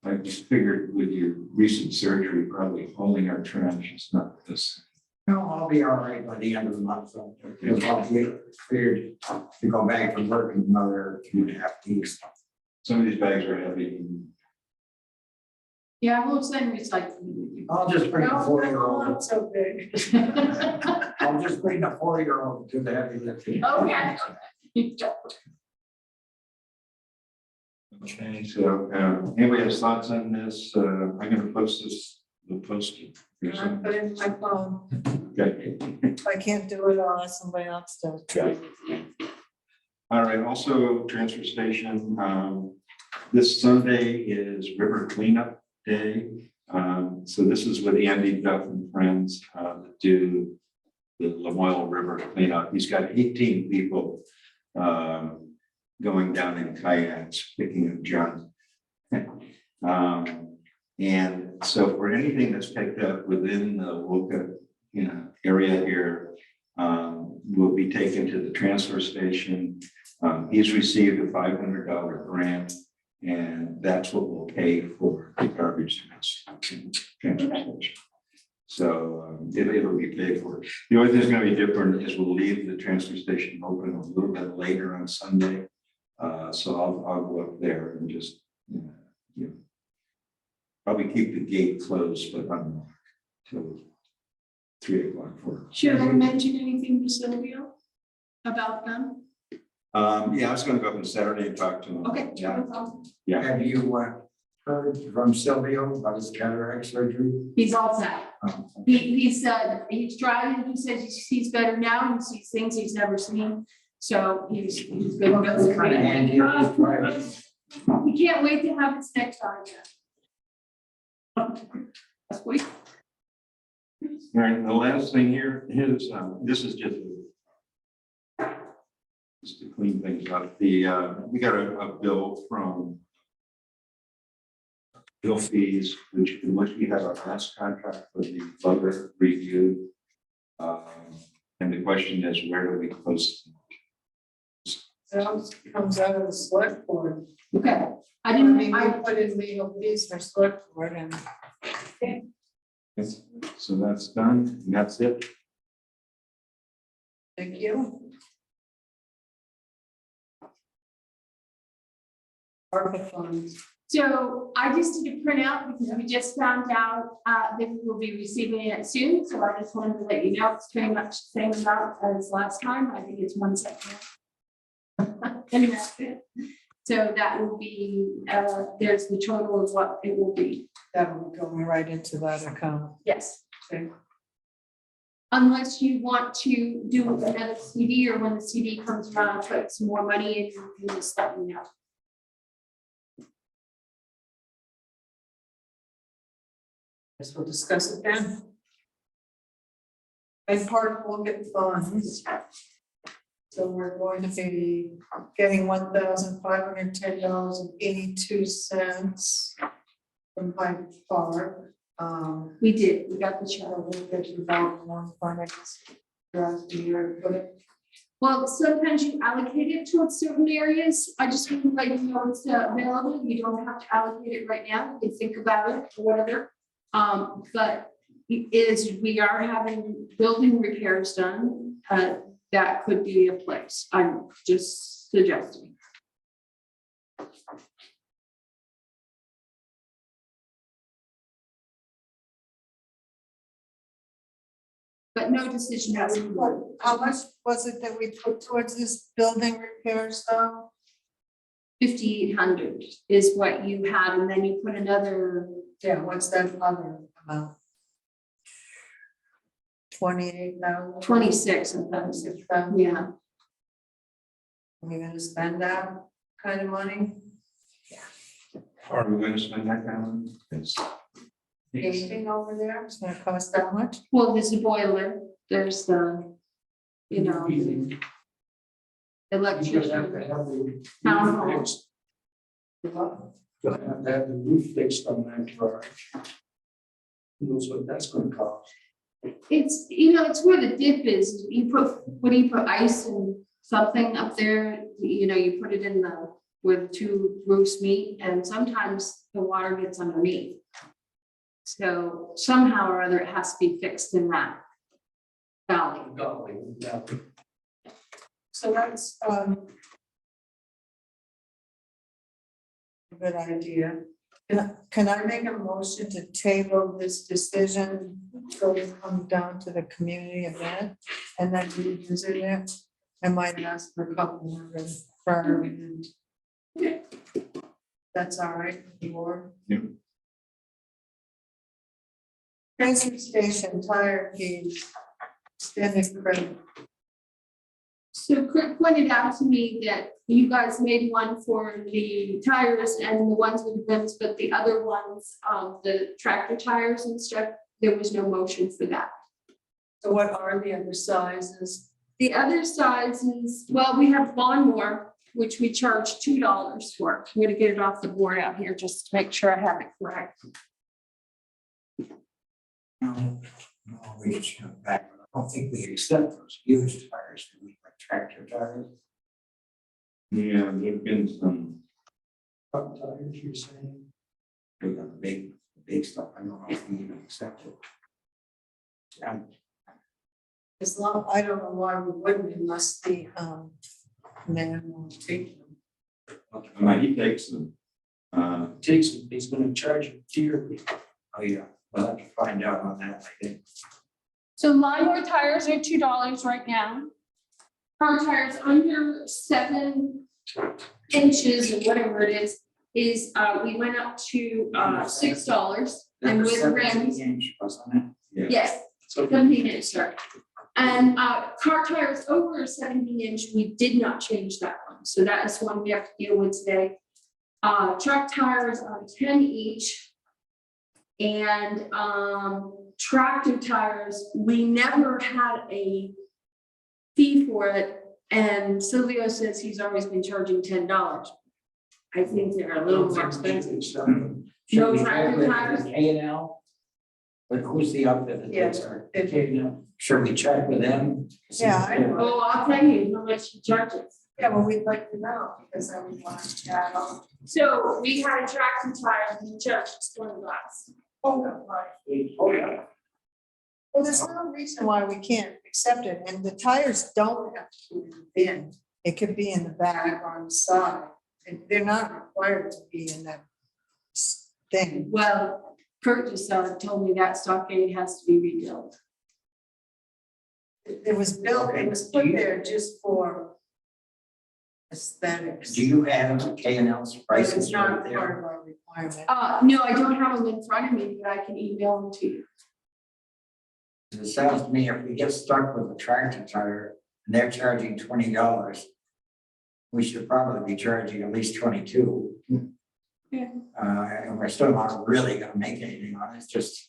I just figured with your recent surgery, probably hauling our trash is not this. No, I'll be all right by the end of the month, so. Because I'll be cleared to go back to work in another 2.5 weeks. Some of these bags are heavy. Yeah, I will send recycling with you. I'll just bring a No, 4-year-old. not so big. I'll just bring a 4-year-old to the heavy lifting. Okay. Okay, so anybody has thoughts on this? I'm gonna post this, we'll post it. or I something. put it in my phone. Okay. I can't do it all, somebody else does. All right, also transfer station, this Sunday is River Cleanup Day. So this is with Andy Duff and friends that do the Lamoille River cleanup. He's got 18 people going down in kayaks, picking up junk. And so for anything that's picked up within the Wolcott, area here, will be taken to the transfer station. He's received a $500 grant, and that's what will pay for the garbage transfer station. So it'll be paid for. The only thing that's going to be different is we'll leave the transfer station open a little bit later on Sunday. So I'll go up there and just, probably keep the gate closed, but unlocked till 3 o'clock. Should I mention anything to Sylvia about them? Yeah, I was gonna go up on Saturday and talk to him. Okay. Yeah, Have you heard from Silvio about his cataract surgery? He's all set. Oh, He's driving, he says he sees better now, he sees things he's never seen, so he's good. to That's go. kind of handy. Just driving. We can't wait to have his next time. That's sweet. all right, the last thing here is, this is just to clean things up. We got a bill from bill fees, which we have our last contract for the loader review. And the question is, where do we post? That comes out of the select board. Okay, I I mean, didn't, we I, put in legal fees for select board and. So that's done, and that's it. Thank you. ARPA funds. so I just did a printout because we just found out that we will be receiving it soon, so I just wanted to let you know, it's pretty much the same amount as last time, I think it's 1 second. And that's it. So that will be, there's the total of what it will be. That will be going right into that account. Yes. Okay. Unless you want to do another CD, or when the CD comes around, put some more money in, you can just let me know. Guess we'll discuss it then. And part will get funds. So we're going to be getting $1,510.82 from Hyde Park. We did, we got the check. So we'll get you about one for next draft year, put it. Well, sometimes you allocate it towards certain areas. I just want to let you know it's available. You don't have to allocate it right now. You can think about it or whatever. But we are having building repairs done. That could be a place. I'm just suggesting. But no decision has been made. How much was it that we put towards this building repairs though? 5,800 is what you had, and then you put another, Yeah, what's that other amount? 28,000? 26 of those. Yeah. We're gonna spend that kind of money? Are we going to spend that down? Yes. Anything over there? It's gonna cost that much? Well, there's a boiler, there's the, electrician, town hall. You'll have to have the roof fixed on that garage. Who knows what that's gonna cost? It's, it's where the dip is. What do you put ice and something up there? You put it in where the two roofs meet, and sometimes the water gets underneath. So somehow or other, it has to be fixed in that valley. So that's, a good idea. Can I make a motion to table this decision, so it comes down to the community event, and then revisit it? I might ask for a couple more for, that's all right, with the board? Yeah. Transfer station tire fees, extended credit. So Kurt pointed out to me that you guys made one for the tires and the ones with rims, but the other ones, the tractor tires and stuff, there was no motion for that. So what are the other sizes? The other sizes, well, we have lawnmower, which we charge $2 for. I'm gonna get it off the board out here just to make sure I have it correct. No, we should have back. I don't think we accept those used tires, do we, like tractor tires? Yeah, there've been some, Truck tires, you're saying? We got the big stuff. I don't know if we even accept it. As long, I don't know why we wouldn't unless the, man will take them. he takes them. Takes, he's gonna charge you dearly. Oh, yeah, we'll have to find out on that, I think. So lawnmower tires are $2 right now. Car tires under 7 inches or whatever it is, we went up to $6 and with rims. Wasn't it? Yeah. Yes, So 17 inch, sorry. And car tires over a 17 inch, we did not change that one. So that is one we have to deal with today. Truck tires are 10 each. And tractor tires, we never had a fee for it. And Silvio says he's always been charging $10. I think they're a little more expensive. Should we tractor check tires? with A&L? But who's the outfit that takes our, K&L. should we check with them? Yeah, Oh, I'll tell you how much he charges. Yeah, well, we'd like to know, because I would want to add on. So we had a tractor tire and he charged $20. Oh, yeah. Well, there's no reason why we can't accept it, and the tires don't have to be in the bin. It could be in the back or on the side, and they're not required to be in that thing. Well, Kurt just told me that stockade has to be rebuilt. It was built, it was put there just for aesthetics. Do you have K&L's But prices it's not right there? part of our requirement. No, I don't have them in front of me, but I can email them to you. It sounds to me if we get stuck with a tractor tire and they're charging $20, we should probably be charging at least 22. Yeah. And we're still not really gonna make anything on it, it's just,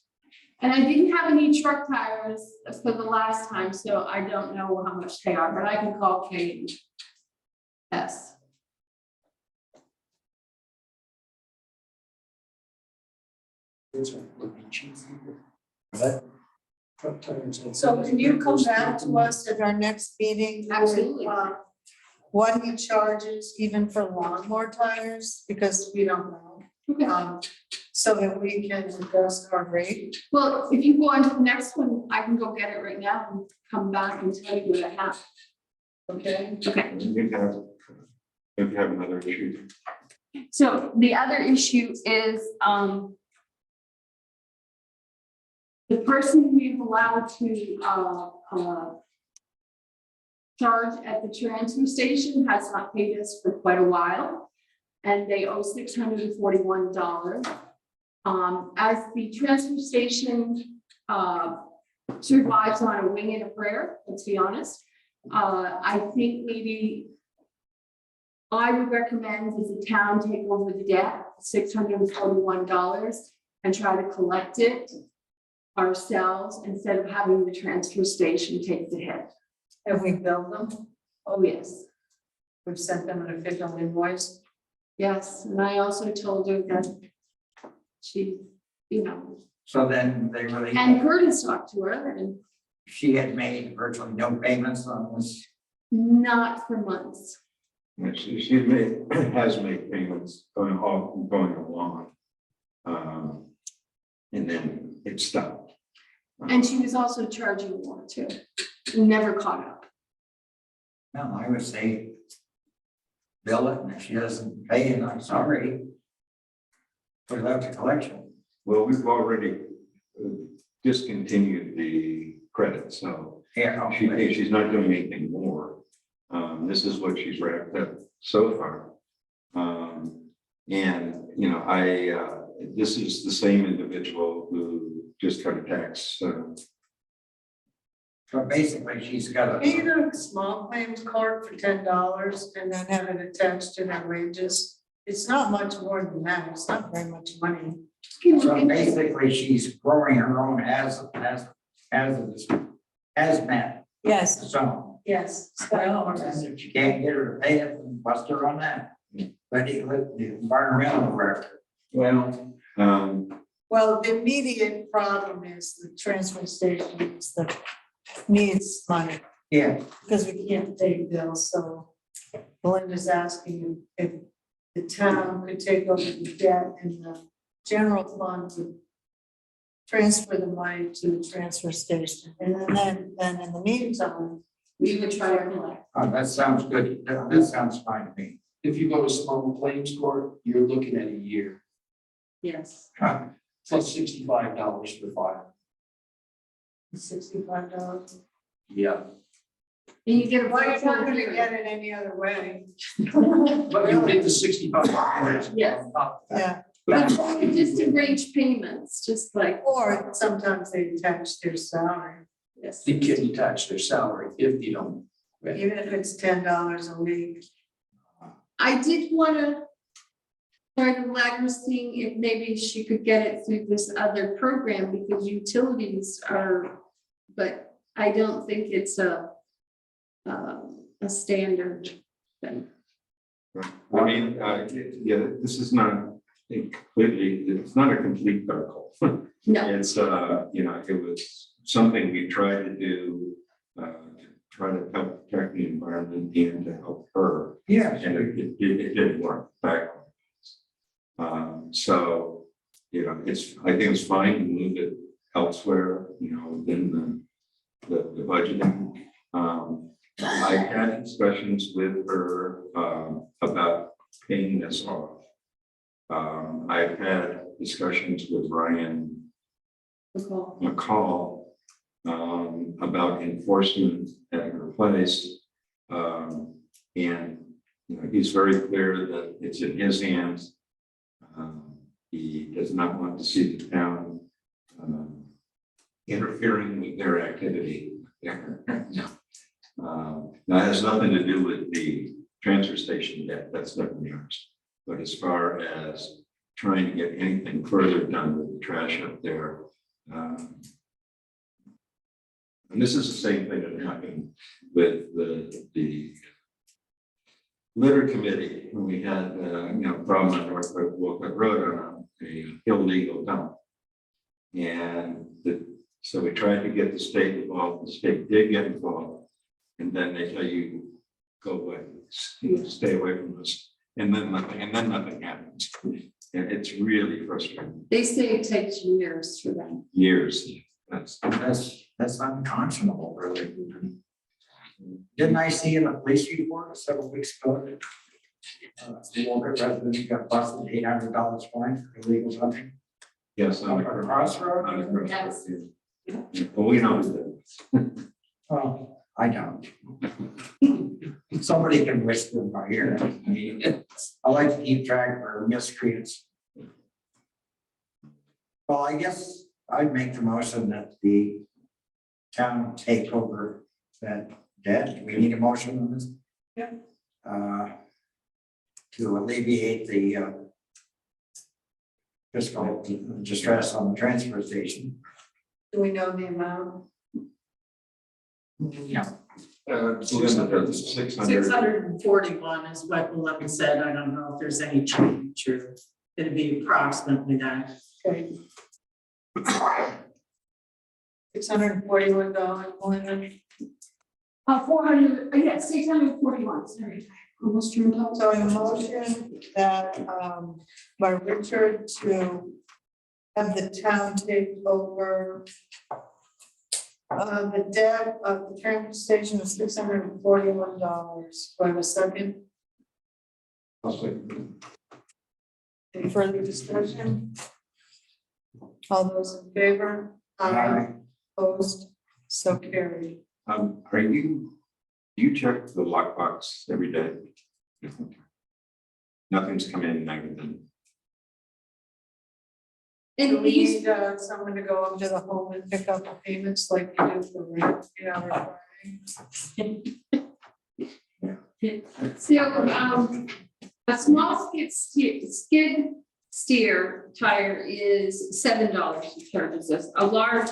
And I didn't have any truck tires for the last time, so I don't know how much they are, but I can call Kate. Yes. Those would be cheap. but Truck tires. So can you come back to us at our next meeting? with, Absolutely. What he charges even for lawnmower tires, because we don't know. Okay. So that we can adjust our rate. Well, if you go on to the next one, I can go get it right now and come back and tell you what I have. Okay. Okay. We have another issue. So the other issue is, the person we've allowed to, charge at the transfer station has not paid us for quite a while. And they owe $641. As the transfer station, survives on a wing and a prayer, let's be honest. I think maybe I would recommend as a town take over the debt, $641, and try to collect it ourselves instead of having the transfer station take the hit. Have we billed them? Oh, yes. We've sent them an official invoice. Yes, and I also told her that she, So then they really, And Curtis talked to her and she had made virtually no payments on this. not for months. She has made payments going along. And then it stopped. And she was also charging more too. Never caught up. No, I would say bill it, and if she doesn't pay it, I'm sorry. Put it out to collection. Well, we've already discontinued the credit, so Yeah, she's not doing anything more. This is what she's racked up so far. And, you know, this is the same individual who just got a tax. so basically she's got Can you a, go to the small claims court for $10 and then have it attached to their wages? It's not much more than that. It's not very much money. so basically she's growing her own hazmat Yes, zone. yes. And if you can't get her to pay it, then bust her on that. But he let the environmental director. Well, Well, the immediate problem is the transfer station is the needs money Yeah, because we can't pay bills. So Belinda's asking if the town could take over the debt in the general fund to transfer the money to the transfer station. And then in the meantime, We would try to collect. that sounds good. That sounds fine to me. If you go to small claims court, you're looking at a year, Yes. plus $65 per file. $65. Yeah. And you get a. Well, you're not gonna get it any other way. But you get the $65. Yes. Yeah, But just arrange payments, just like, or sometimes they attach their salary, yes. They can attach their salary if you don't. even if it's $10 a week. I did wanna try to lag her, seeing if maybe she could get it through this other program, because utilities are, but I don't think it's a standard thing. I mean, yeah, this is not it's not a complete article. No, It's, you know, it was something we tried to do, try to help protect the environment and to help her. Yeah. And it didn't work backwards. So, you know, I think it's fine to move it elsewhere, you know, within the budgeting. I had discussions with her, about paying this off. I've had discussions with Ryan okay. McCall, about enforcement at her place. And, you know, he's very clear that it's in his hands. He does not want to see the town interfering with their activity. That has nothing to do with the transfer station debt, that's definitely ours. But as far as trying to get anything further done with the trash up there, and this is the same thing that happened with the litter committee, when we had, you know, problem on North Wolcott Road on a illegal dump. And so we tried to get the state involved, the state did get involved, and then they tell you, go away, stay away from us, and then nothing happens. And it's really frustrating. They say it takes years for them. Years, that's unconscionable, really. Didn't I see in a police report several weeks ago? The Wolcott resident got busted $800 fine for illegal dumping. yes. On a crossroad? Yes. Well, we know that. Oh, I don't. Somebody can whisper in my ear. I mean, I like to keep track of miscreants. Well, I guess I'd make the motion that the town take over that debt. We need a motion on this? Yeah. To alleviate the fiscal distress on the transfer station. Do we know the amount? Yeah. 600. 641 is what Belinda said. I don't know if there's any change or it'd be approximately that. Okay. $641, $400, yeah, $641, sorry, almost turned up. So a motion that, by Richard to have the town take over the debt of the transfer station of $641. Do I have a second? Any further discussion? All those in favor? Aye. Opposed? So carried. Are you, do you check the lockbox every day? Nothing's come in negative. Do And we these, need someone to go up to the home and pick up the payments like you do for rent? so, a small skid steer tire is $7, he charges us. A large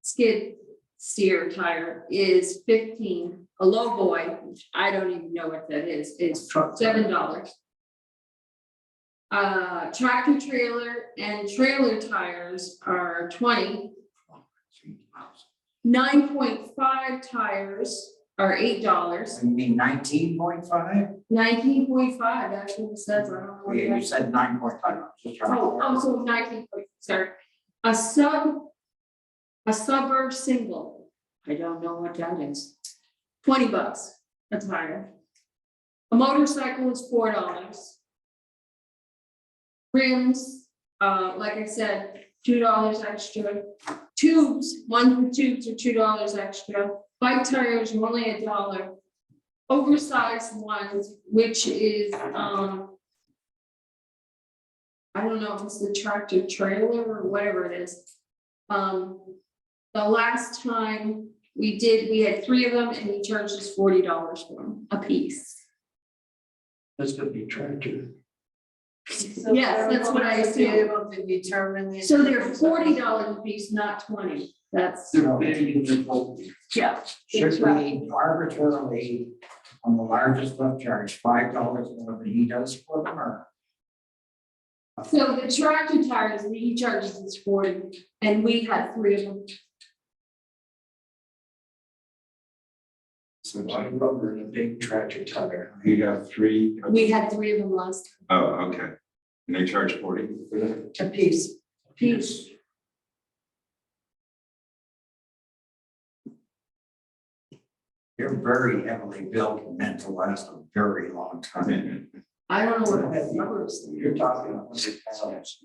skid steer tire is 15. A low boy, which I don't even know what that is $7. Tractor trailer and trailer tires are 20. 9.5 tires are $8. You mean 19.5? 19.5, that's what it says. I don't know what Yeah, you that- said 9.5. Just trying to- Oh, so 19, sorry. A suburb single, I don't know what that is. $20 a tire. A motorcycle is $4. Rims, like I said, $2 extra. Tubes, ones with tubes are $2 extra. Bike tires are only $1. Oversized ones, which is, I don't know if it's the tractor trailer or whatever it is. The last time we had 3 of them and he charged us $40 for them a piece. This could be tractor. Yes, that's what I Be assume. able to determine these. So they're $40 a piece, not 20. That's, So, yeah. should we arbitrarily, on the largest lift, charge $5 more than he does for them, or? So the tractor tires, he charges us 40 and we had 3 of them. So I rubber in a big tractor tire. You got 3? We had 3 of them last Oh, okay. And they charge 40 for that? A piece. piece. You're very heavily built and meant to last a very long time. I don't know what that number is. You're talking 100 pounds.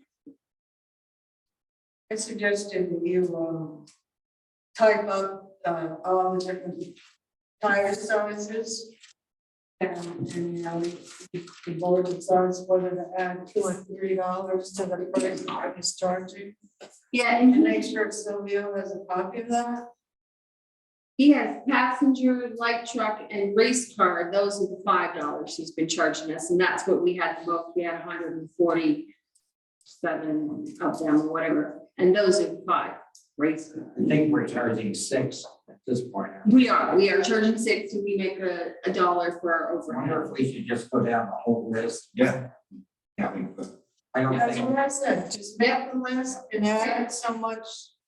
I suggested that you type up all the different tire sizes. And you know, the board decides whether to add $2 or $3 to the price that he's charging. Yeah, And and make sure Silvio has a copy of that. he has passenger, light truck and race car. Those are the $5 he's been charging us. And that's what we had the most. We had 147 of them or whatever. And those are the 5 race car. I think we're charging 6 at this point. We are charging 6 and we make a $1 for our I wonder overhead. if we should just go down the whole list. Yeah. I don't That's think, what I said, just make the list and add so much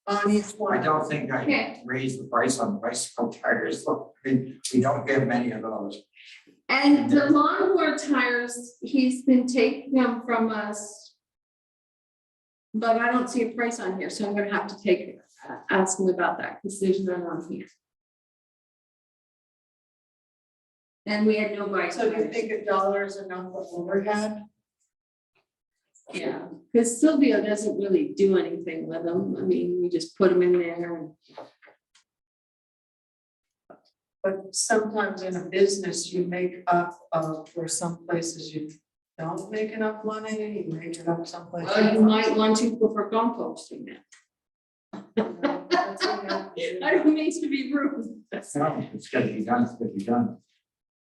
on each one. I don't think I Okay. raised the price on bicycle tires. Look, we don't get many of those. And the lawnmower tires, he's been taking them from us. But I don't see a price on here, so I'm gonna have to ask him about that, because there's none on here. And we had no bike. So do you tires. think $1 is enough for overhead? Yeah, because Silvio doesn't really do anything with them. I mean, we just put them in there. And But sometimes in a business, you make up for some places you don't make enough money, you make it up someplace. well, you might want to go for composting now. That's what you have to do. I don't mean to be rude. No, it's gotta be done, it's gotta be done.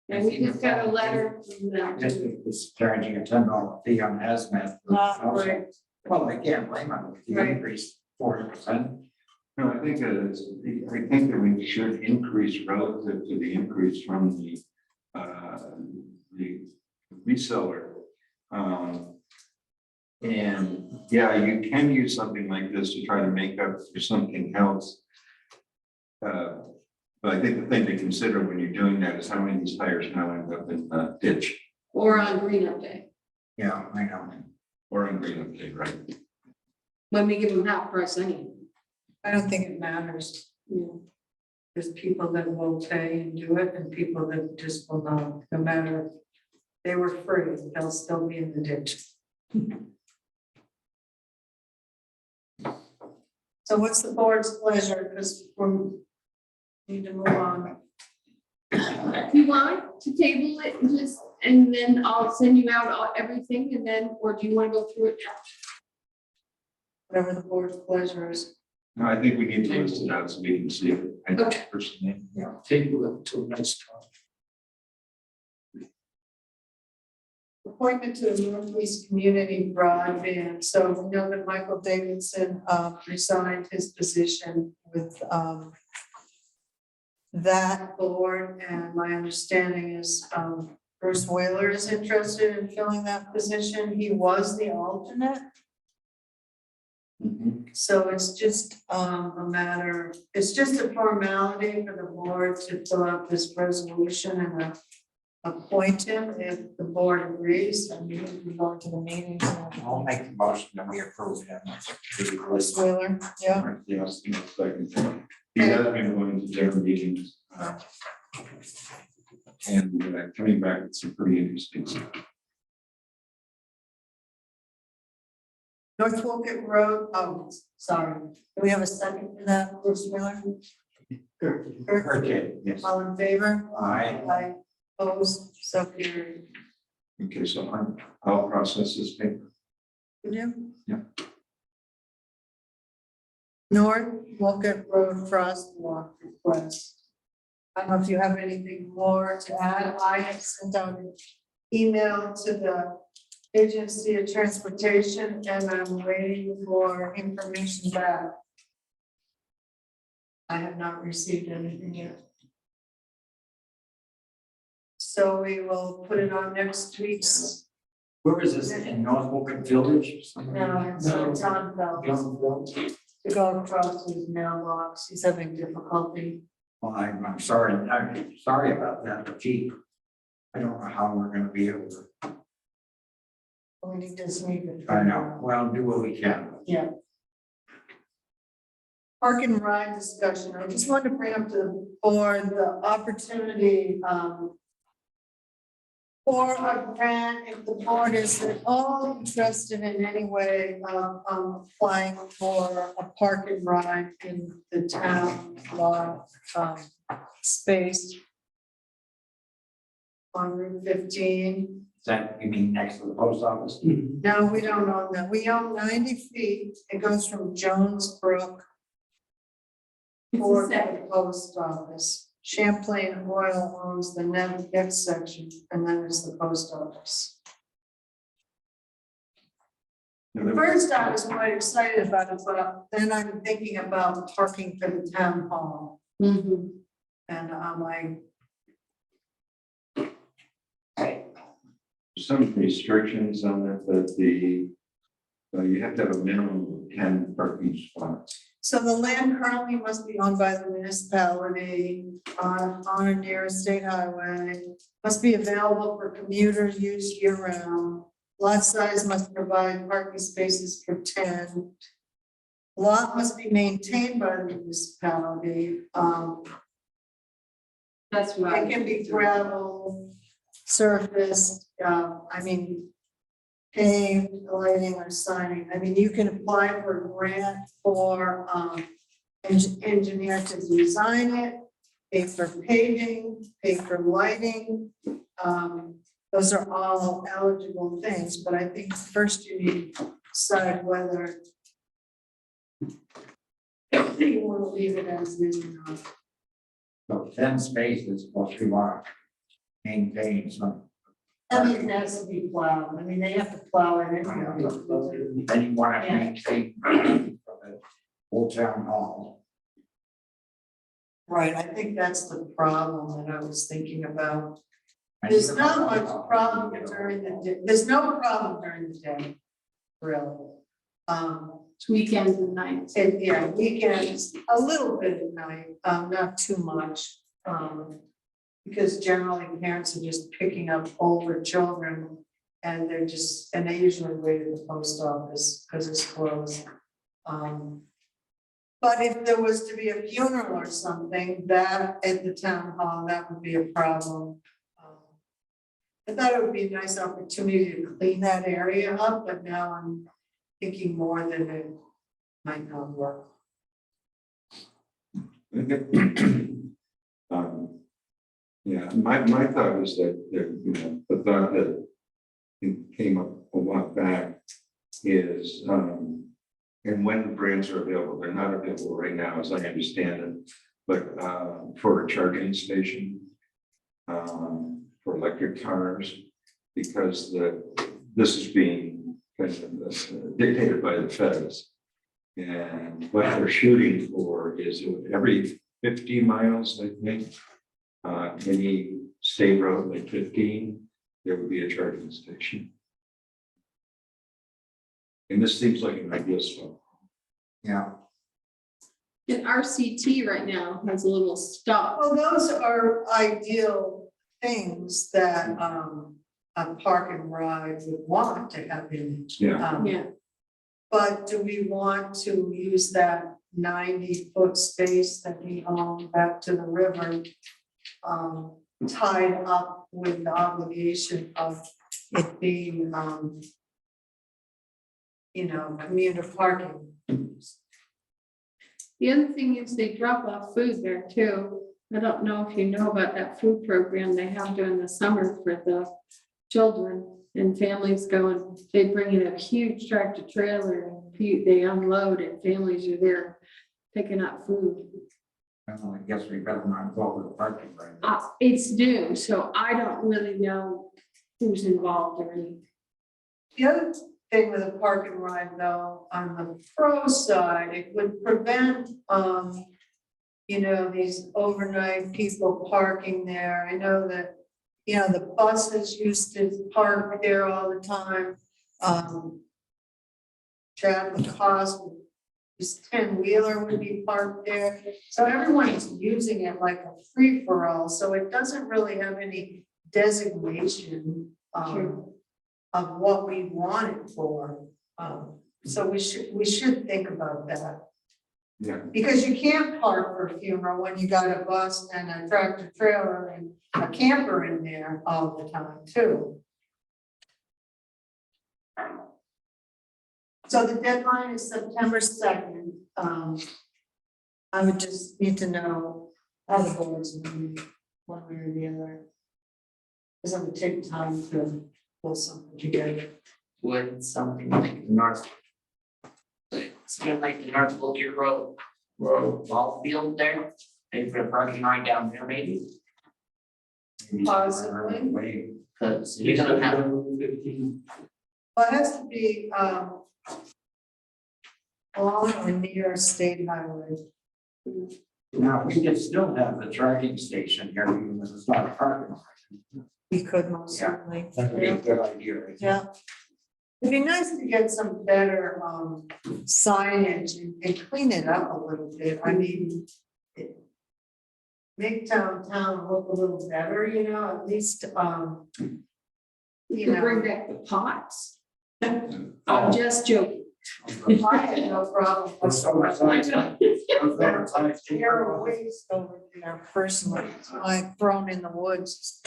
And we just got a letter from them. Just it's charging a $10 fee on hazmat. Not right. Well, I can't blame them if you Right. increase 40%. No, I think that we should increase relative to the increase from the reseller. And yeah, you can use something like this to try to make up for something else. But I think the thing to consider when you're doing that is how many of these tires now end up in the ditch Or on green up day, Yeah, I know. or in green up day, right? when we give them half price anyway. I don't think it matters. There's people that will pay and do it and people that just will not, no matter. If they were free, they'll still be in the ditch. So what's the board's pleasure? Because we need to move on. If you want to table it and just, and then I'll send you out everything and then, or do you want to go through it now? Whatever the board's pleasure is. No, I think we need to list it out so we can see it. I Okay. personally. Yeah, table it until next time. Appointment to the Northeast Community Broadband. So we know that Michael Davidson resigned his position with that board, and my understanding is Bruce Whaler is interested in filling that position. He was the alternate. So it's just a matter, it's just a formality for the board to fill out this resolution and appoint him if the board agrees. And we go to the meetings. I'll make the motion that we approve him. Bruce Whaler, yeah. Yes, you know, second. He has been going to their meetings. And coming back with some pretty interesting stuff. North Wolcott Road, oh, sorry. Do we have a second for that, Bruce Whaler? Kurt? Okay, yes. All in favor? Aye. Aye. Opposed, so carried. Okay, so I'll process this paper. Would you? Yeah. North Wolcott Road crosswalk request. I don't know if you have anything more to add. I have sent out an email to the Agency of Transportation and I'm waiting for information back. I have not received anything yet. So we will put it on next week's. Where is this, in North Wolcott Village or something? No, it's John Bell. To go across his mailbox. He's having difficulty. Well, I'm sorry about that, but gee, I don't know how we're gonna be able to, We just need to. I know, well, do what we can. Yeah. Park and ride discussion. I just wanted to bring up to the board the opportunity, for a grant, if the board is at all interested in any way of applying for a park and ride in the town law space on Route 15. Is that, you mean next to the post office? No, we don't own that. We own 90 feet. It goes from Jones Brook It's or a to second. the post office. Champlain Oil owns the next section, and then there's the post office. At first, I was quite excited about it, but then I'm thinking about parking for the town hall, Mhm. and I'm like, Some restrictions on that, but you have to have a minimum of 10 parking spots. so the land currently must be owned by the municipality on or near a state highway, must be available for commuter use year round. Lot size must provide parking spaces for 10. Lot must be maintained by the municipality. That's It right. can be gravel, surface, paved, lighting or signing. I mean, you can apply for a grant for engineer to design it, pay for paving, pay for lighting. Those are all eligible things, but I think first you need to decide whether you want to leave it as is or not. So 10 spaces, what we want, maintain some. I mean, it has to be plowed. I mean, they have to plow it anyway. Then you want to maintain for the Old Town Hall. Right, I think that's the problem that I was thinking about. There's not much problem during the day. There's no problem during the day, really. It's weekends and nights. And yeah, weekends, a little bit at night, not too much. Because generally parents are just picking up older children and they usually wait at the post office because it's closed. But if there was to be a funeral or something, that at the town hall, that would be a problem. I thought it would be a nice opportunity to clean that area up, but now I'm thinking more that it might not work. Yeah, my thought was that, you know, the thought that it came up a while back is, and when the brands are available, they're not available right now, as I understand it, but for a charging station, for electric cars, because this is being kind of dictated by the feds. And what they're shooting for is every 50 miles, I think, any state road like 15, there would be a charging station. And this seems like an ideal spot. Yeah. And RCT right now has a little stop. Well, those are ideal things that a park and ride would want to have in it. Yeah. Yeah, But do we want to use that 90-foot space that we own back to the river? Tied up with the obligation of it being, you know, commuter parking. the other thing is they drop off food there too. I don't know if you know about that food program they have during the summer for the children and families going, they bring in a huge tractor trailer and they unload and families are there picking up food. Well, I guess we better not go with the parking right now. It's new, so I don't really know who's involved or anything. The other thing with a park and ride though, on the pro side, it would prevent, you know, these overnight people parking there. I know that, you know, the buses used to park there all the time. Chad LaCoste, this 10-wheeler would be parked there. So everyone's using it like a free for all. So it doesn't really have any designation of what we want it for. So we should think about that. Yeah. Because you can't park for a funeral when you got a bus and a tractor trailer and a camper in there all the time too. So the deadline is September 2nd. I would just need to know how the board's moving one way or the other. Because it would take time to pull something together. Would something like the North. Something like the North Wolcott Road ball field there, maybe for a parking lot down there maybe, Possibly. because you're gonna have. Well, it has to be on or near a state highway. Now, we can still have the charging station here, even if it's not a parking lot. We could most Yeah. certainly. That'd be a good idea. I think. Yeah. It'd be nice to get some better signage and clean it up a little bit. I mean, make downtown look a little better, you know, at least, You you can bring know. back the pots. Oh. I'm just joking. I had no problem. There's so much I like know. Zero waste over there personally, like thrown in the woods.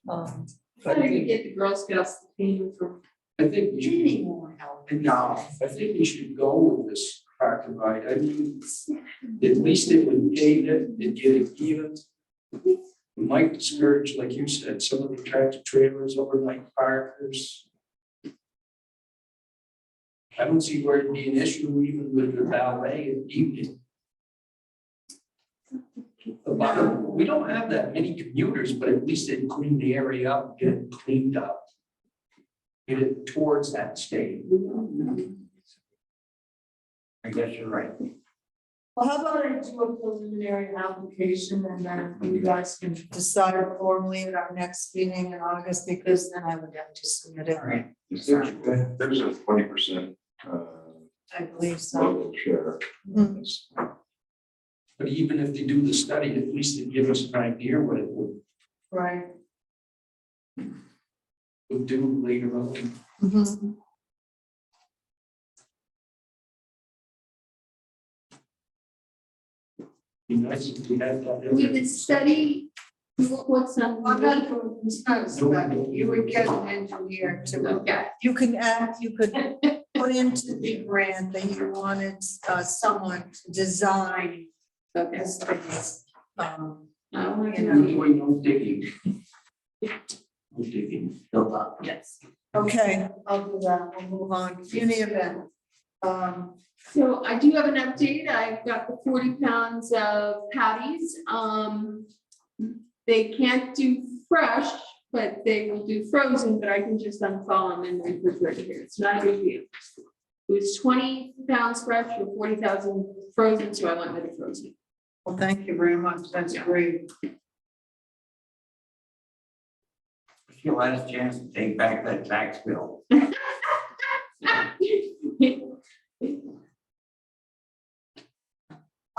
How do you get the Girl Scouts to pay for? I think we You should, need more help. No, I think we should go with this tractor ride. I mean, at least it would pay it and get it even. It might discourage, like you said, some of the tractor trailers, overnight parkers. I don't see where it'd be an issue even with the valet in the evening. We don't have that many commuters, but at least they clean the area up, get it cleaned up. Get it towards that state. I guess you're right. Well, how about I do a preliminary application and then you guys can decide formally at our next meeting in August, because then I would have to submit it. All right. There's a 20% I believe so. local share. Mm. But even if they do the study, at least they give us an idea what it Right. would do later on. Mhm. Be nice if we had that. With the study, what's on? I'm not doing, it's not a study. You would get an engineer to, Okay, you can act, you could put into the grant that you wanted someone to design okay. this space. Oh, my You know. God. Doing no digging. No digging. Build up, yes. Okay, I'll do that. We'll move on. Community event. So I do have an update. I've got the 40 pounds of patties. They can't do fresh, but they will do frozen, but I can just unthaw them in the refrigerator here. It's not a big deal. It was 20 pounds fresh or 40,000 frozen, so I went with the frozen. Well, thank you very much. That's great. It's your last chance to take back that tax bill.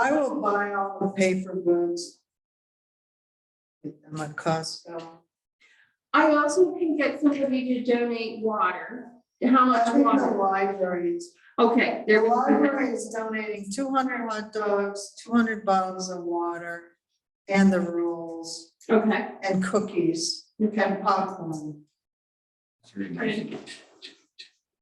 I will buy all the paper goods. Get them on Costco. I also can get somebody to donate water. How much I think the water? libraries, Okay, the there was. library is donating 200 hot dogs, 200 bottles of water, and the rolls, Okay, and cookies, okay. and popcorn. It's very nice.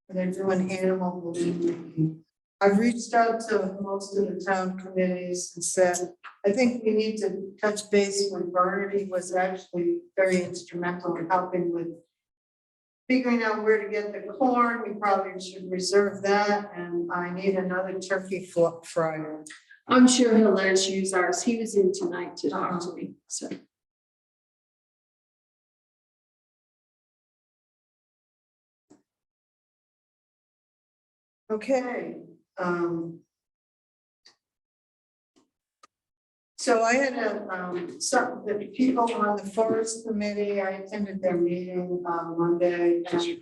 And they're doing animal balloon. I've reached out to most of the town committees and said, I think we need to touch base with Bernard. He was actually very instrumental in helping with figuring out where to get the corn. We probably should reserve that, and I need another turkey fryer. I'm sure he'll let us use ours. He was in tonight to talk to me, so. Okay. So I had some, the people on the forest committee, I attended their meeting on Monday, and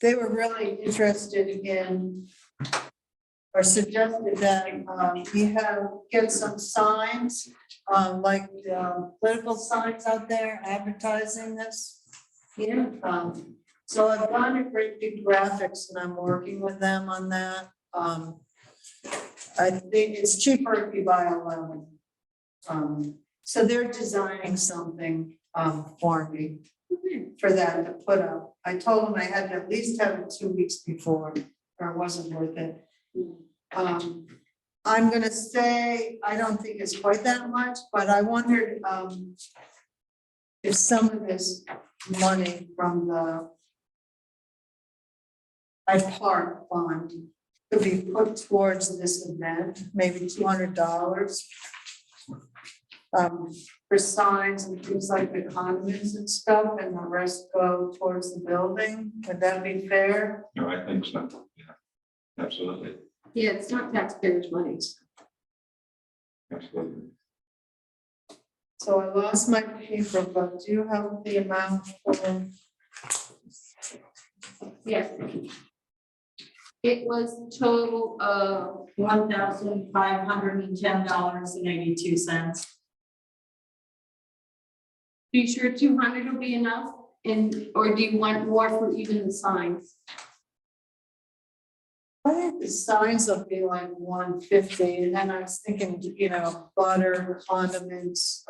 they were really interested in, or suggested that we get some signs, like political signs out there advertising this. Yeah. So I've gone to Great Big Graphics and I'm working with them on that. I think it's cheaper if you buy 11. So they're designing something for me for that to put up. I told them I had to at least have it 2 weeks before, or it wasn't worth it. I'm gonna say, I don't think it's quite that much, but I wondered if some of this money from the Park Fund could be put towards this event, maybe $200. For signs and things like the condiments and stuff, and the rest go towards the building. Would that be fair? No, I think so. Yeah, absolutely, Yeah, it's not taxpayers' money. absolutely. So I lost my paper, but do you have the amount for? Yes. It was a total of, $1,510.82. are you sure 200 will be enough? And, or do you want more for even the signs? I think the signs will be like 150, and then I was thinking, butter, condiments,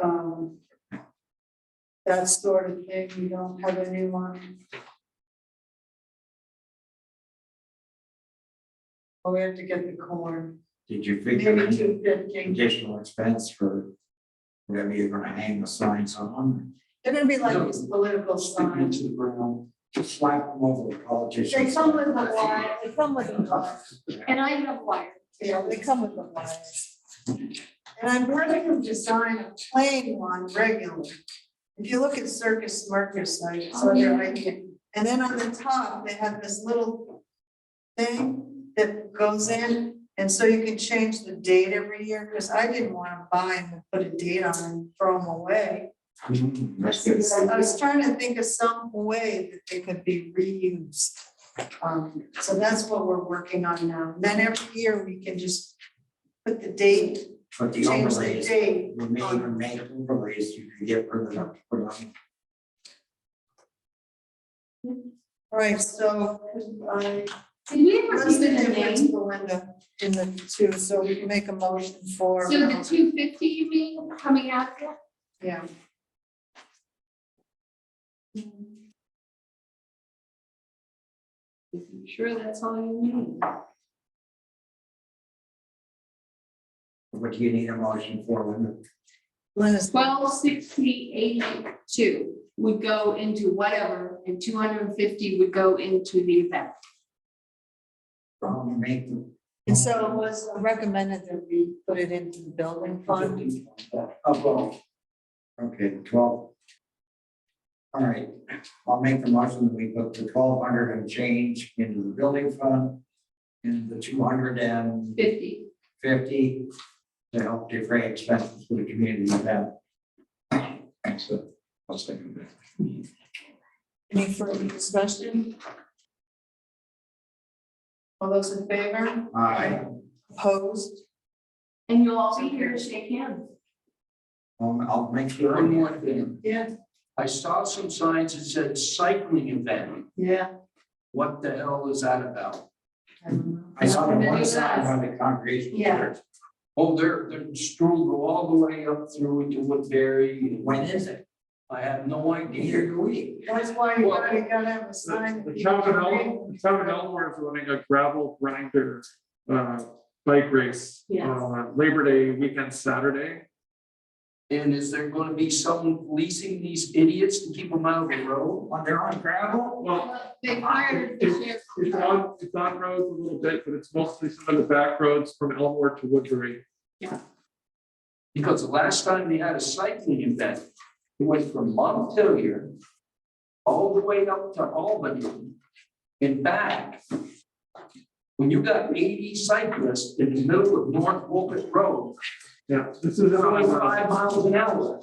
that sort of thing. We don't have anyone. Oh, we have to get the corn, Did you figure maybe in 250. additional expense for whatever you're gonna hang the signs on? They're gonna be like these political Stick it signs. into the ground. Just slap them over the politicians. They come with the wire, they come with the wire. And I have wire. Yeah, they come with the wires. And I'm working to design a plain one regularly. If you look at Circus Smirkus, I saw their idea. And then on the top, they have this little thing that goes in. And so you can change the date every year, because I didn't want to buy them and put a date on them and throw them away. That's good. I was trying to think of some way that they could be reused. So that's what we're working on now. And then every year we can just put the date, But the change the overlays, date. we may even make overlays, you could get rid of them, put on. All right, so Did we ever what's the give it a difference, name? Belinda, in the two, so we can make a motion for. So the 250 you mean coming out there? Yeah. Sure, that's all you need. What do you need a motion for, Linda? Linda's 1260.82 would go into whatever, and 250 would go into the event. Make them. And so it was recommended that we put it into the building fund. Oh, well. Okay, 12. All right, I'll make the motion that we put the 1,200 and change into the building fund. And the 250 50. to help defray expenses for the community event. So I'll second that. Any further discussion? All those in favor? Opposed? And you'll all be here to shake hands. I'll make sure. One more thing. Yeah. I saw some signs that said cycling event. Yeah. What the hell is that about? I saw the one sign by the congregation. Yeah. Oh, they're strewn all the way up through into Woodbury. When is it? I have no idea. Neither do we. That's why you gotta have a sign. The town of Elmore is running a gravel grinder bike race Yes. Labor Day weekend Saturday. And is there gonna be someone policing these idiots to keep them out of the road? When they're on gravel? Well, They hired the sheriff. it's on roads a little bit, but it's mostly some of the back roads from Elmore to Woodbury. Because the last time they had a cycling event, it went from Montpelier all the way up to Albany and back. When you got 80 cyclists in the middle of North Wolcott Road, Yeah, this is going on 5 miles an hour.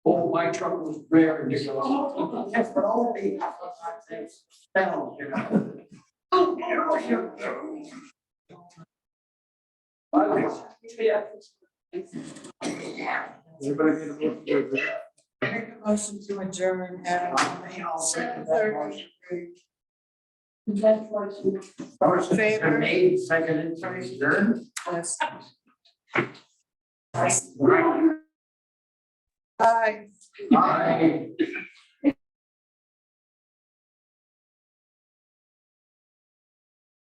Oh, my truck was rare and you're going. Yes, but all the spells, you know. Yeah. Everybody need a motion to adjourn? Make a motion to adjourn at I'll second that 7:30. Motion Favor? made, seconded, to adjourn. Yes. Right. Aye. Aye.